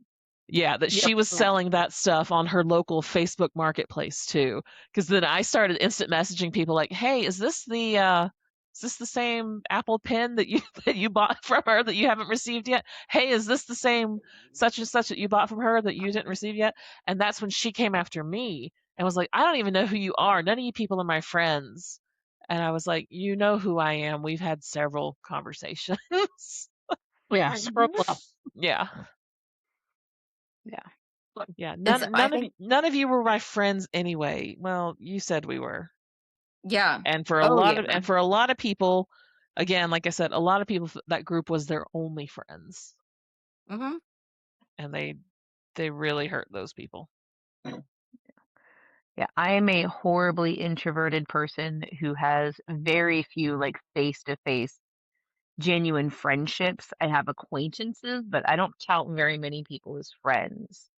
yeah, that Yep. she was Yeah. selling that stuff on her local Facebook marketplace too. Because then I started instant messaging people like, "Hey, is this the same Apple Pen that you that you bought from her that you haven't received yet? Hey, is this the same such and such that you bought from her that you didn't receive yet?" And that's when she came after me and was like, "I don't even know who you are. None of you people are my friends." And I was like, "You know who I am. We've had several conversations." Yeah, scroll up. Yeah. Yeah. Yeah, It's I think none of you were my friends anyway. Well, you said we were. Yeah. And for a Oh, lot yeah. of people, again, like I said, a lot of people that group was their only friends, Mhm. and they really hurt those people. Yeah, I am a horribly introverted person who has very few like face-to-face genuine friendships. I have acquaintances, but I don't count very many people as friends.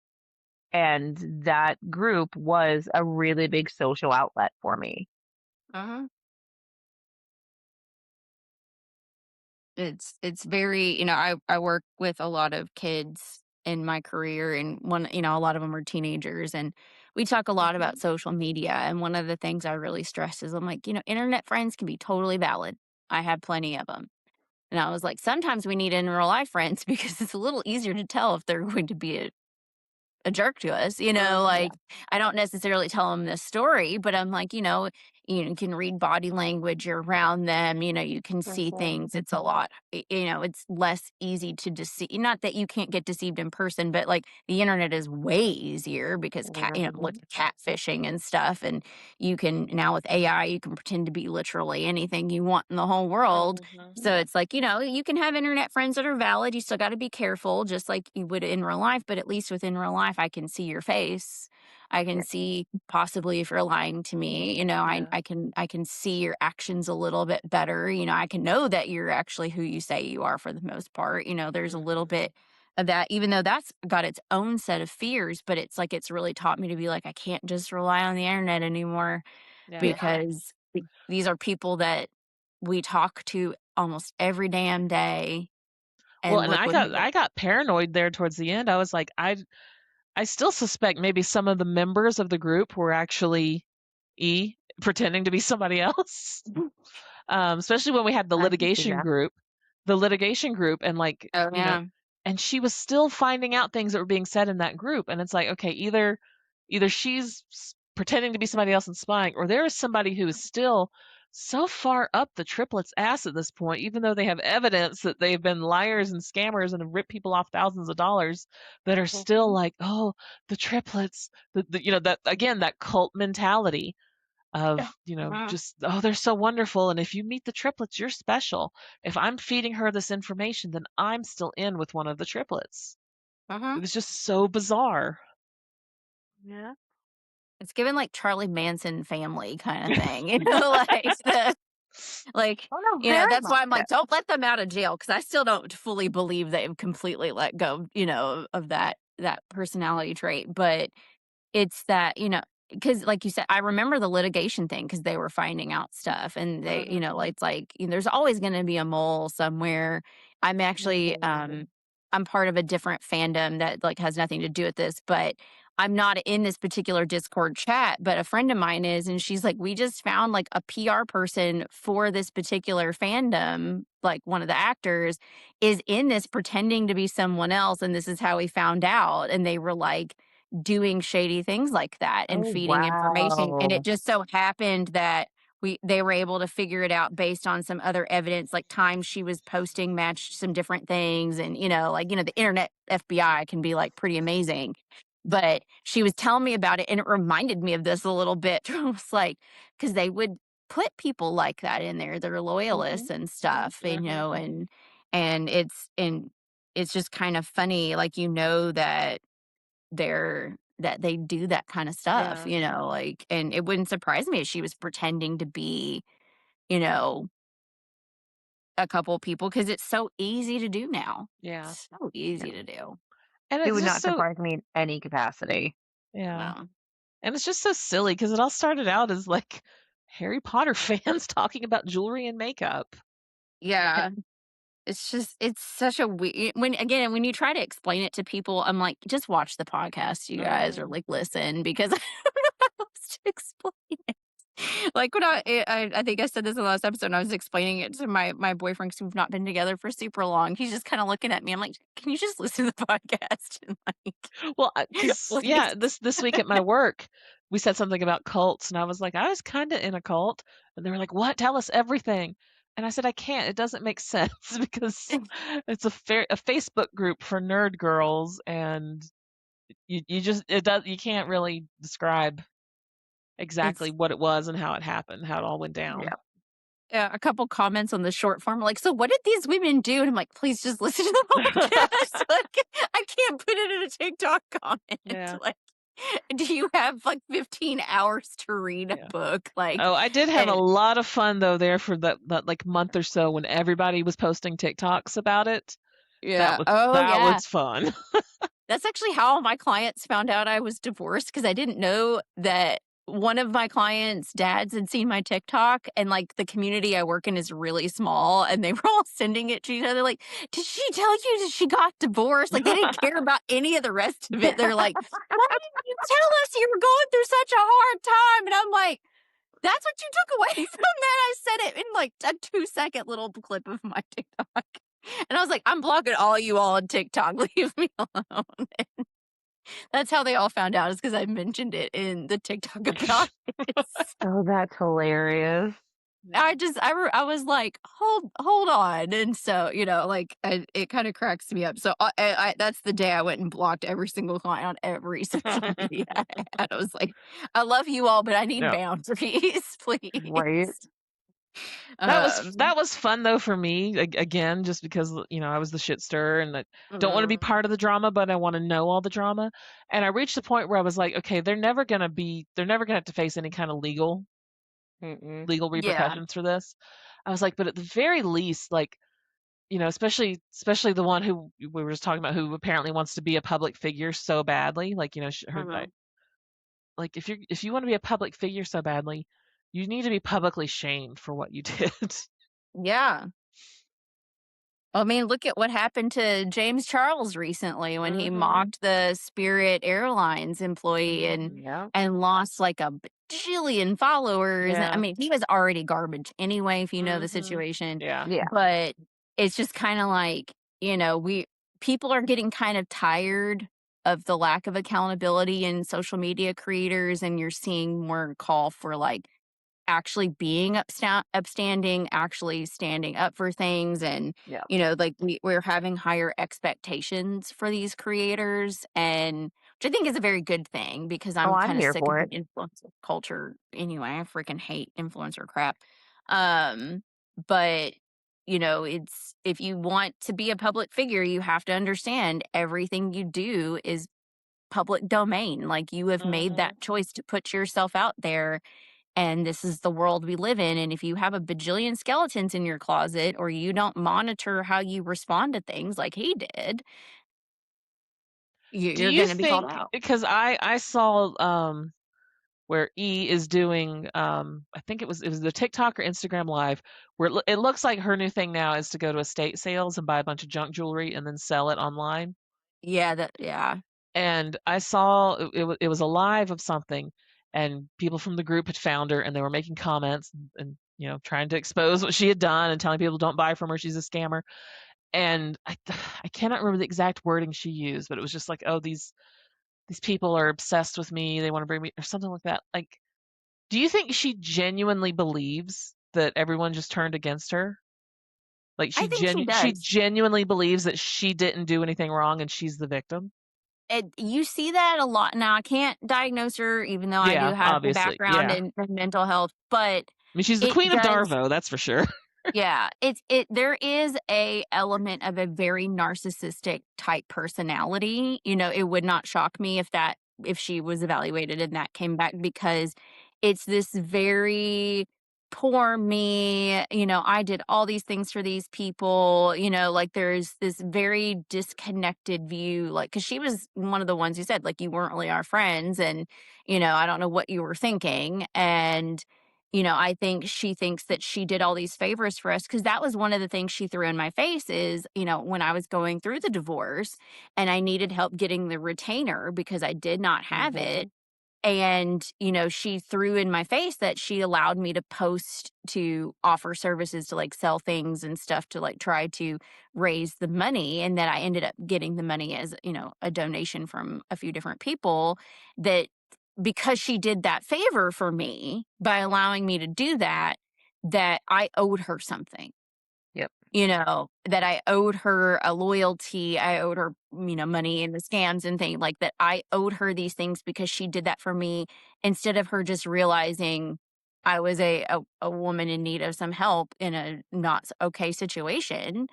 And that group was a really big social outlet for me. Uh-huh. It's very, I work with a lot of kids in my career, and a lot of them are teenagers, and we talk a lot about social media, and one of the things I really stress is I'm like, internet friends can be totally valid. I have plenty of them. And I was like, sometimes we need in real life friends because it's a little easier to tell if they're going to be a jerk to us, Yeah. like, I don't necessarily tell them this story, but I'm like, you can read body language around them, you can see things. It's a lot, it's less easy to deceive. Not that you can't get deceived in person, but like the internet is way easier because look at catfishing and stuff. And you can now with AI, you can pretend to be literally anything you want in the whole world. Mhm. So it's like, you can have internet friends that are valid. You still got to be careful, just like you would in real life. But at least within real life, I can see your face. I can Yeah. see possibly if you're lying to me. I, Yeah. I can see your actions a little bit better. I can know that you're actually who you say you are for the most part. There's a little Mhm. bit of that, even though that's got its own set of fears. But it's like it's really taught me to be like, I can't just rely on the internet anymore Yeah. because these are people that we talk to almost every damn day, Well, and and look what I got paranoid there towards the end. I was like, I still suspect maybe some of the members of the group were actually pretending to be somebody else. Especially when we had Yeah. the litigation group, and like, oh, yeah. and she was still finding out things that were being said in that group. And it's like, okay, either she's pretending to be somebody else and spying, or there is somebody who is still so far up the triplets' ass at this point, even though they have evidence that they've been liars and scammers and have ripped people off thousands of dollars, that are still like, oh, the triplets, that again, that cult mentality Yeah. of, Uh-huh. just, oh, they're so wonderful. And if you meet the triplets, you're special. If I'm feeding her this information, then I'm still in with one of the triplets. It Uh-huh. was just so bizarre. Yeah. It's given like Charlie Manson family kind of thing, like like, Oh no, very that's much why I'm so. like, don't let them out of jail because I still don't fully believe they've completely let go, of that personality trait. But it's that, because like you said, I remember the litigation thing because they were finding out stuff, and they, Mhm. it's like, there's always going to be a mole somewhere. I'm actually, I'm part of a different fandom that, like, has nothing to do with this, but I'm not in this particular Discord chat, but a friend of mine is, and she's like, "We just found, like, a PR person for this particular fandom, like, one of the actors is in this pretending to be someone else, and this is how we found out," and they were, like, doing shady things like that and Oh, feeding information, and it wow. just so happened that they were able to figure it out based on some other evidence, like times she was posting matched some different things, and, like, the internet FBI can be, like, pretty amazing. But she was telling me about it, and it reminded me of this a little bit. I was like, because they would put people like that in there, they're loyalists and stuff, and it's just kind of funny, like, that they do that kind of stuff, Yeah. like, and it wouldn't surprise me if she was pretending to be, you know, a couple people, because it's so easy to do now. Yeah. So Yeah. easy to do. And It it's would just not so surprise me in any capacity. yeah. Well, And it's just so silly because it all started out as like Harry Potter fans talking about jewelry and makeup. yeah. It's such a when you try to explain it to people, I'm like, "Just watch the podcast, you guys, or, Mhm. like, listen," because I don't know how else to explain it. Like, when I think I said this in the last episode, and I was explaining it to my boyfriend, 'cause we've not been together for super long. He's just kinda looking at me. I'm like, "Can you just listen to the podcast?" And, Well, like, because please. yeah, this week at my work, we said something about cults, and I was like, I was kind of in a cult, and they were like, "What? Tell us everything." And I said, I can't. It doesn't make sense because it's a Facebook group for nerd girls, and you just it does you can't really describe exactly It's what it was and how it happened, how it all went Yeah. down. Yeah, a couple comments on the short form, like, "So what did these women do?" And I'm like, "Please just listen to the podcast." Like, I can't put it in a TikTok comment. Yeah, Like, do you have, like, 15 hours to read a yeah. book? Like, Oh, I did have a and lot of fun though there for that like month or so when everybody was posting TikToks about it. yeah. Oh, That yeah. was fun. That's actually how my clients found out I was divorced, because I didn't know that one of my clients' dads had seen my TikTok, and, like, the community I work in is really small, and they were all sending it to each other like, "Did she tell you that she got divorced?" Like, they didn't care about any of the rest of it. They're like, "Why didn't you tell us you were going through such a hard time?" And I'm like, "That's what you took away from that?" I said it in, like, a 2-second little clip of my TikTok. And I was like, "I'm blocking all you all on TikTok. Leave me alone." That's how they all found out, is because I mentioned it in the TikTok about this. Oh, that's hilarious. I was like, "Hold on." And so, like, it kinda cracks me up. So, that's the day I went and blocked every single client on every social media I had. I was like, "I love you all, but I need Yeah. boundaries, Right? please." That was fun though for me again just because I was the shit stirrer and I don't want to be Mhm. part of the drama but I want to know all the drama and I reached a point where I was like okay they're never going to have to face any kind of Mm-mm. legal Yeah. repercussions for this. I was like but at the very least like especially the one who we were just talking about who apparently wants to be a public figure so badly like Mhm. like if you want to be a public figure so badly you need to be publicly shamed for what you did. Yeah. I mean, look at what happened to James Charles recently when he Mhm. mocked the Spirit Airlines employee and Mhm. Yeah. lost like a bajillion followers. And I Yeah. mean, he was already garbage anyway, if you know the Mhm. situation. Yeah. Yeah. But it's just kind of like, we people are getting kind of tired of the lack of accountability in social media creators, and you're seeing more call for, like, actually being upstanding, actually standing up for things, and, Yeah. like, we're having higher expectations for these creators, and which I think is a very good thing, because Oh, I'm I'm kinda here sick of for the it. influencer culture anyway. I freaking hate influencer crap. Um, but, it's if you want to be a public figure, you have to understand everything you do is public domain. Like, you have made Mhm. that choice to put yourself out there, and this is the world we live in. And if you have a bajillion skeletons in your closet, or you don't monitor how you respond to things like he did, Do you're you going to be called think out. because I saw where E is doing, I think it was the TikTok or Instagram live, where it looks like her new thing now is to go to estate sales and buy a bunch of junk jewelry and then sell it online. Yeah. And I saw it was a live of something, and people from the group had found her, and they were making comments and trying to expose what she had done and telling people don't buy from her, she's a scammer. And I cannot remember the exact wording she used, but it was just like, oh, these people are obsessed with me, they want to bring me, or something like that. Like, do you think she genuinely believes that everyone just turned against her? Like I think she she does. genuinely believes that she didn't do anything wrong and she's the victim? You see that a lot now. I can't diagnose her, even though I do Yeah, have some obviously. background Yeah. in mental health, but I mean, she's the it queen of does. Darvo, that's for sure. Yeah, there is a element of a very narcissistic type personality. It would not shock me if she was evaluated and that came back, because it's this very poor me, I did all these things for these people, like there's this very disconnected view, like, because she was one of the ones who said, like, you weren't really our friends, and I don't know what you were thinking. And I think she thinks that she did all these favors for us, because that was one of the things she threw in my face is, when I was going through the divorce and I needed help getting the retainer because I did not have it. And, she threw in my face that she allowed me to post to offer services to like sell things and stuff to like try to raise the money. And that I ended up getting the money as, a donation from a few different people, that because she did that favor for me by allowing me to do that, that I owed her something. Yep. That I owed her a loyalty, I owed her, money and the scams and things like that. I owed her these things because she did that for me, instead of her just realizing I was a woman in need of some help in a not okay situation.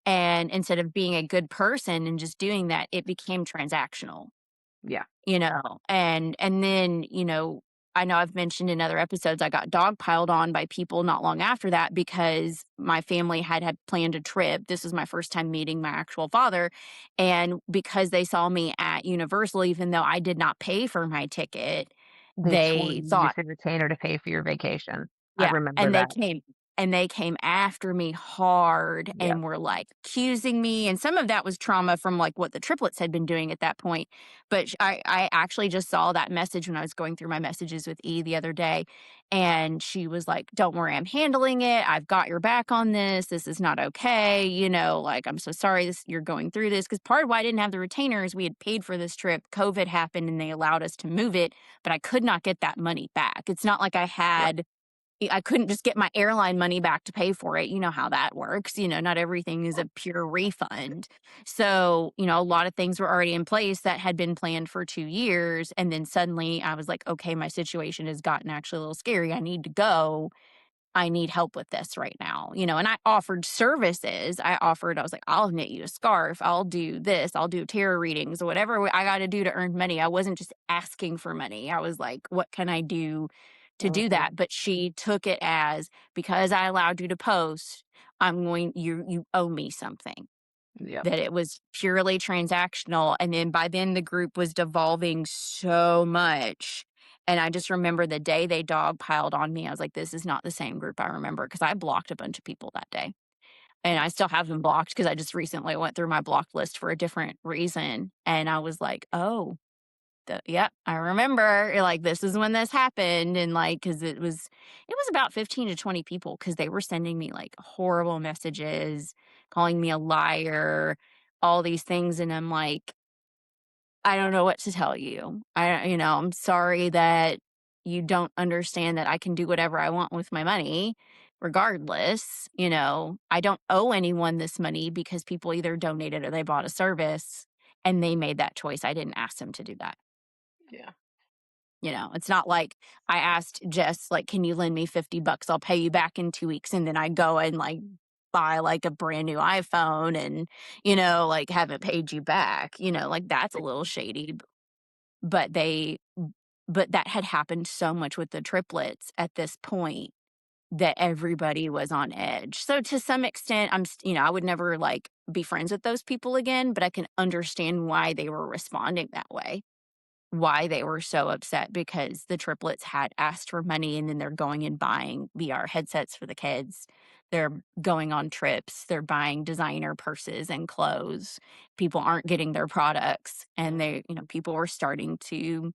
And instead of being a good person and just doing that, it became transactional. Yeah. And then, I know I've mentioned in other episodes, I got dogpiled on by people not long after that, because my family had planned a trip. This was my first time meeting my actual father. And because they saw me at Universal, even though I did not pay for my ticket, They swore they you thought, used a retainer to pay for your vacation. I yeah, remember and that. they came after me hard Yep. and were, like, accusing me, and some of that was trauma from, like, what the triplets had been doing at that point. But sh I actually just saw that message when I was going through my messages with E the other day, and she was like, "Don't worry, I'm handling it. I've got your back on this. This is not okay, like, I'm so sorry you're going through this." Because part of why I didn't have the retainers, we had paid for this trip, COVID happened, and they allowed us to move it, but I could not get that money back. It's not like Right. I couldn't just get my airline money back to pay for it. You know how that works. Not everything is a pure refund. So, a lot of things were already in place that had been planned for 2 years. And then suddenly I was like, okay, my situation has gotten actually a little scary. I need to go. I need help with this right now. And I offered services. I was like, I'll knit you a scarf. I'll do this. I'll do tarot readings or whatever I got to do to earn money. I wasn't just asking for money. I was like, what can I do to do Mhm. that? But she took it as, because I allowed you to post, you owe me something. Yep. That it was purely transactional, and then by then the group was devolving so much, and I just remember the day they dogpiled on me, I was like, "This is not the same group I remember," because I blocked a bunch of people that day, and I still have them blocked because I just recently went through my blocked list for a different reason, and I was like, "Oh, yep, I remember, like, this is when this happened," and, like, because it was about 15 to 20 people, because they were sending me, like, horrible messages, calling me a liar, all these things, and I'm like, "I don't know what to tell you. I'm sorry that you don't understand that I can do whatever I want with my money regardless. I don't owe anyone this money because people either donated or they bought a service, and they made that choice. I didn't ask them to do that." Yeah. It's not like I asked Jess, like, "Can you lend me $50? I'll pay you back in 2 weeks," and then I go and, like, buy, like, a brand new iPhone and, like, haven't paid you back, like, that's a little shady, but but that had happened so much with the triplets at this point that everybody was on edge. So to some extent, I would never, like, be friends with those people again, but I can understand why they were responding that way. why they were so upset because the triplets had asked for money and then they're going and buying VR headsets for the kids. They're going on trips. They're buying designer purses and clothes. People aren't getting their products. And people were starting to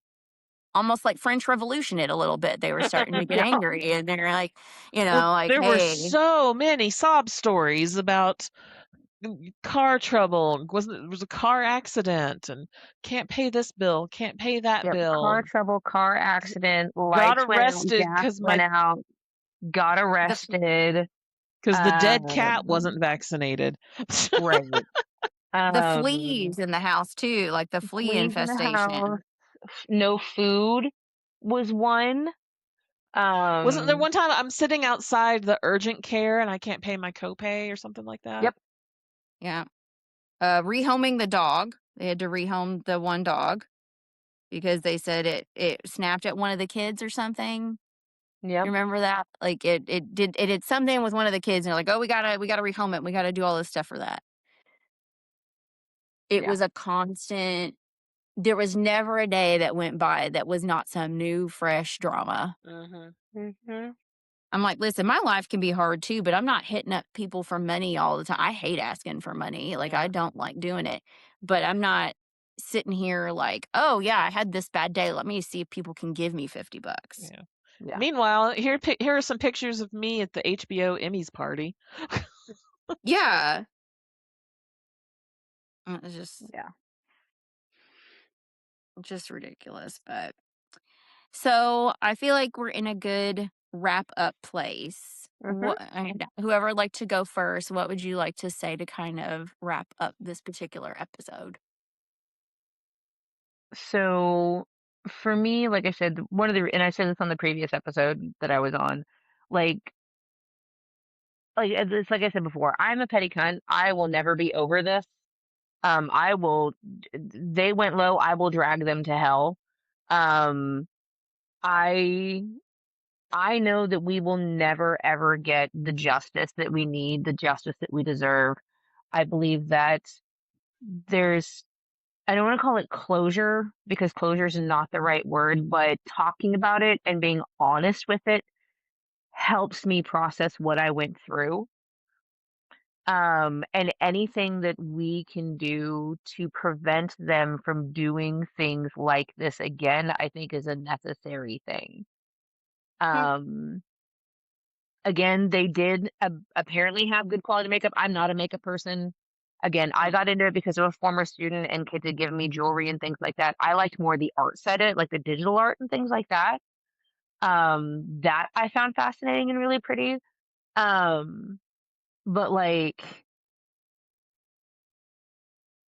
almost like French Revolution it a little bit. They were starting to get Yeah. angry and they're like, Well, like, there were hey, so many sob stories about car trouble. It was a car accident and can't pay this bill, can't pay that Yep. bill. Car trouble, car accident, Got lights went out, arrested gas went out, got the arrested. because the dead cat Um, wasn't vaccinated. right. the Um, fleas in the house too, like the flea fleas in the house, infestation. no food was one. Wasn't there Um, one time I'm sitting outside the urgent care and I can't pay my copay or something like that? yep, Yeah. Rehoming the dog. They had to rehome the one dog because they said it snapped at one of the kids or something. yep, You remember that? Like it did something with one of the kids and they're like, "Oh, we gotta rehome it. We gotta do all this stuff for that." It yeah. was a constant. There was never a day that went by that was not some new fresh drama. Mhm. Hmm. I'm like, "Listen, my life can be hard too, but I'm not hitting up people for money all the time. I hate asking for money. Like I Yeah. don't like doing it. But I'm not sitting here like, "Oh, yeah, I had this bad day. Let me see if people can give me $50." Yeah. Yeah, Meanwhile, here are some pictures of me at the HBO Emmys party. Yeah. It's yeah. just ridiculous, but so I feel like we're in a good wrap up place. Hmm. And whoever would like to go first, what would you like to say to kind of wrap up this particular episode? So for me, like I said, one of the, and I said this on the previous episode that I was on, like, it's like I said before, I'm a petty cunt. I will never be over this. I will, they went low. I will drag them to hell. Um, I I know that we will never ever get the justice that we need, the justice that we deserve. I believe that there's, I don't want to call it closure because closure is not the right word, but talking about it and being honest with it helps me process what I went through. And anything that we can do to prevent them from doing things like this again, I think is a necessary thing. Hmm. Um, Again, they did apparently have good quality makeup. I'm not a makeup person. Again, I got into it because of a former student and kids had given me jewelry and things like that. I liked more the art side of it, like the digital art and things like that. That I found fascinating and really pretty. Um, but like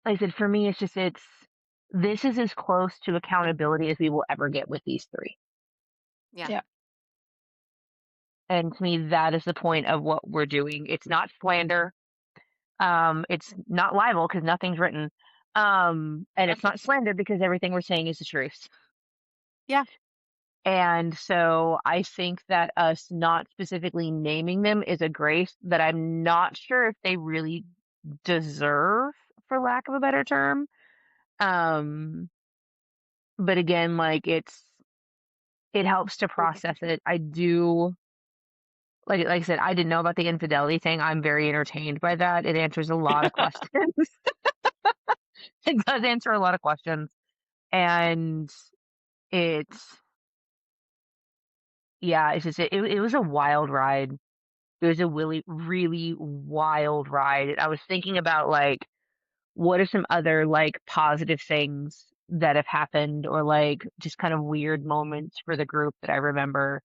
I said, for me, it's just this is as close to accountability as we will ever get with these three. Yeah. Yeah. And to me, that is the point of what we're doing. It's not slander. It's not libel because nothing's written. And it's not slander because everything we're saying is the truth. Yeah. And so I think that us not specifically naming them is a grace that I'm not sure if they really deserve, for lack of a better term. Um, but again, like it helps to process it. I do like I said, I didn't know about the infidelity thing. I'm very entertained by that. It answers a lot of questions. It does answer a lot of questions. And it's yeah, it's just it was a wild ride. It was a really wild ride. I was thinking about like what are some other like positive things that have happened or like just kind of weird moments for the group that I remember.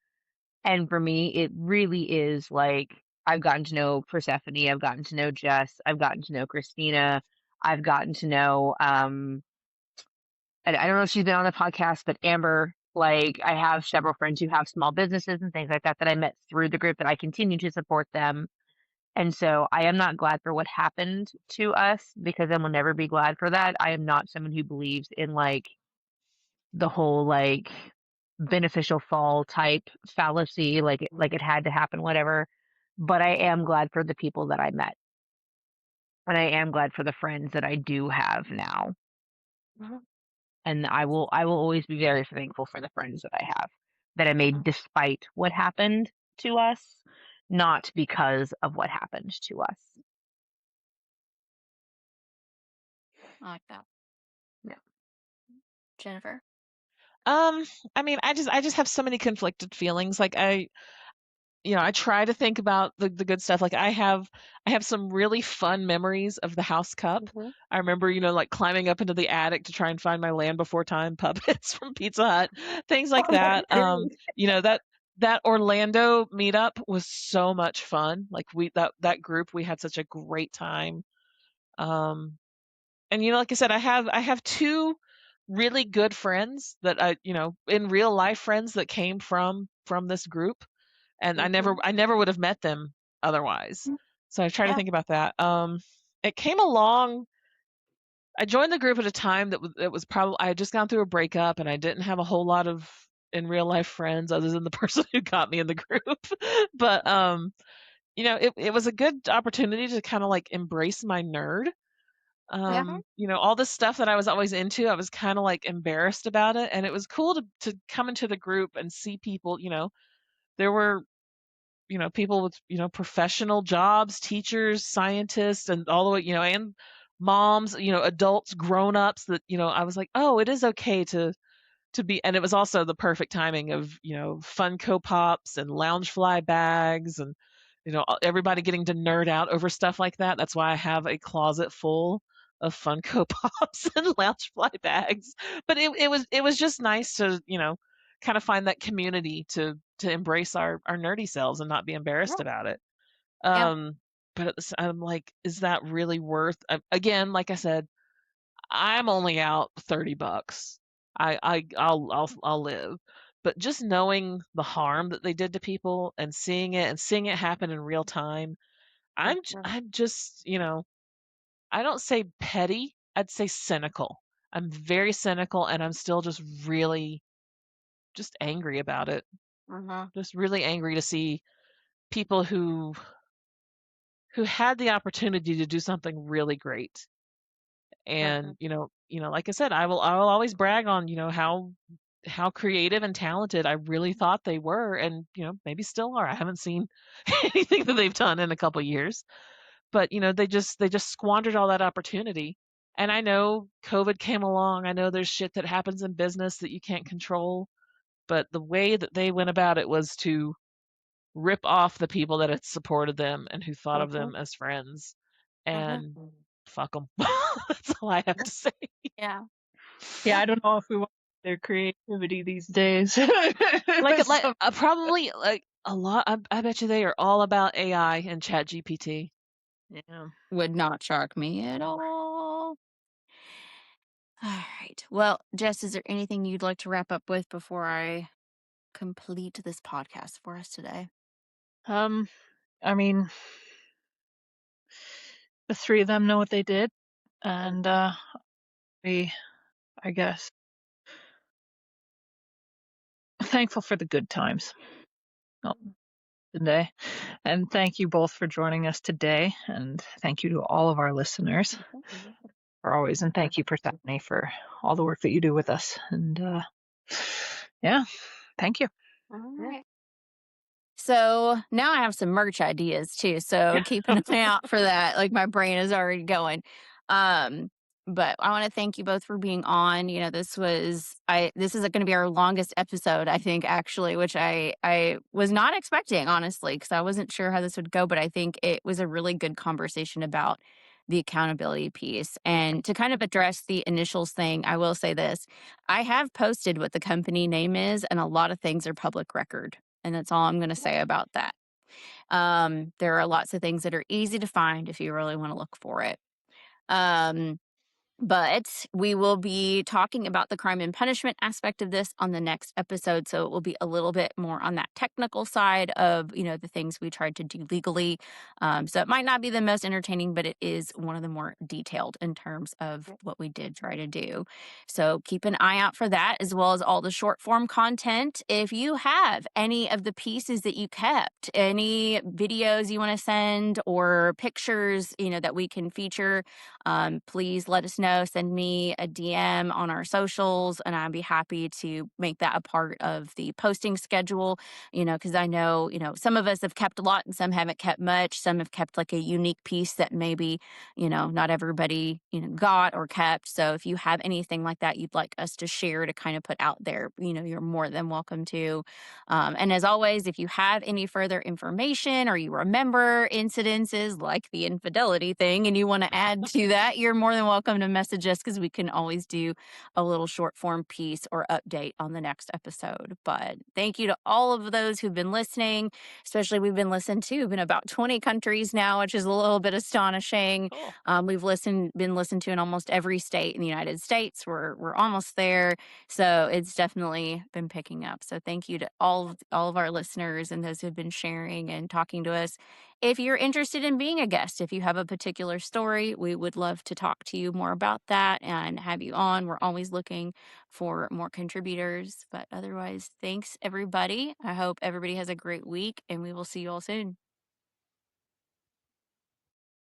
And for me, it really is like I've gotten to know Persephone, I've gotten to know Jess, I've gotten to know Christina, I've gotten to know I don't know if she's been on the podcast, but Amber, like I have several friends who have small businesses and things like that that I met through the group that I continue to support them. And so I am not glad for what happened to us because I will never be glad for that. I am not someone who believes in like the whole like beneficial fall type fallacy, like it had to happen, whatever. But I am glad for the people that I met. And I am glad for the friends that I do have now. And I will always be very thankful for the friends that I have that I made despite what happened to us, not because of what happened to us. I like that. Yeah. Jennifer? I mean, I just have so many conflicted feelings. Like I try to think about the good stuff. Like I have some really fun memories of the house cup. I remember, like climbing up into the attic to try and find my Land Before Time puppets from Pizza Hut, things like that. That Orlando meetup was so much fun. Like that group, we had such a great time. And like I said, I have two really good friends that in real life friends that came from this group, and I never would have met them otherwise. So I try to Yeah. think about that. It came along. I joined the group at a time that was probably I had just gone through a breakup, and I didn't have a whole lot of in real life friends other than the person who got me in the group. But it was a good opportunity to kind of like embrace my nerd. All this stuff that I was always into, I was kind of like embarrassed about it, and it was cool to come into the group and see people. There were people with professional jobs, teachers, scientists, and all the way and moms, adults, grown-ups that I was like, oh, it is okay to be. And it was also the perfect timing of Funko Pops and Loungefly bags, and everybody getting to nerd out over stuff like that. That's why I have a closet full of Funko Pops and Loungefly bags. But it was just nice to kind of find that community to embrace our nerdy selves and not be embarrassed about it. Yeah. But I'm like, is that really worth? Again, like I said, I'm only out $30. I'll live. But just knowing the harm that they did to people and seeing it happen in real time, I'm just, I don't say petty, I'd say cynical. I'm very cynical, and I'm still just really just angry about it. Just really angry to see people who had the opportunity to do something really great. And like I said, I will always brag on how creative and talented I really thought they were, and maybe still are. I haven't seen anything that they've done in a couple years, but they just squandered all that opportunity. And I know COVID came along. I know there's shit that happens in business that you can't control, but the way that they went about it was to rip off the people that had supported them and who thought of them as friends, and fuck them. That's all I have to say. Yeah. Yeah, I don't know if we want their creativity these days. Probably like a lot. I bet you they are all about AI and Chat GPT. Yeah. Would not shock me at all. All right. Well, Jess, is there anything you'd like to wrap up with before I complete this podcast for us today? I mean, the three of them know what they did, and we, I guess, thankful for the good times today. And thank you both for joining us today, and thank you to all of our listeners for always, and thank you, Persephone, for all the work that you do with us. And yeah, thank you. All right. So now I have some merch ideas too. So keep an eye out for that. Like my brain is already going. But I want to thank you both for being on. This is going to be our longest episode, I think, actually, which I was not expecting, honestly, because I wasn't sure how this would go. But I think it was a really good conversation about the accountability piece. And to kind of address the initials thing, I will say this. I have posted what the company name is, and a lot of things are public record. And that's all I'm going to say about that. There are lots of things that are easy to find if you really want to look for it. But we will be talking about the crime and punishment aspect of this on the next episode. So it will be a little bit more on that technical side of, the things we tried to do legally. So it might not be the most entertaining, but it is one of the more detailed in terms of what we did try to do. So keep an eye out for that, as well as all the short form content. If you have any of the pieces that you kept, any videos you want to send or pictures, that we can feature, please let us know. know, send me a DM on our socials, and I'd be happy to make that a part of the posting schedule, because I know, some of us have kept a lot and some haven't kept much. Some have kept like a unique piece that maybe, not everybody, got or kept. So if you have anything like that you'd like us to share to kind of put out there, you're more than welcome to. And as always, if you have any further information or you remember incidences like the infidelity thing and you want to add to that, you're more than welcome to message us, because we can always do a little short form piece or update on the next episode. But thank you to all of those who've been listening, especially we've been listened to in about 20 countries now, which is a little bit astonishing. Cool. We've been listened to in almost every state in the United States. We're almost there. So it's definitely been picking up. So thank you to all of our listeners and those who've been sharing and talking to us. If you're interested in being a guest, if you have a particular story, we would love to talk to you more about that and have you on. We're always looking for more contributors. But otherwise, thanks everybody. I hope everybody has a great week, and we will see you all soon.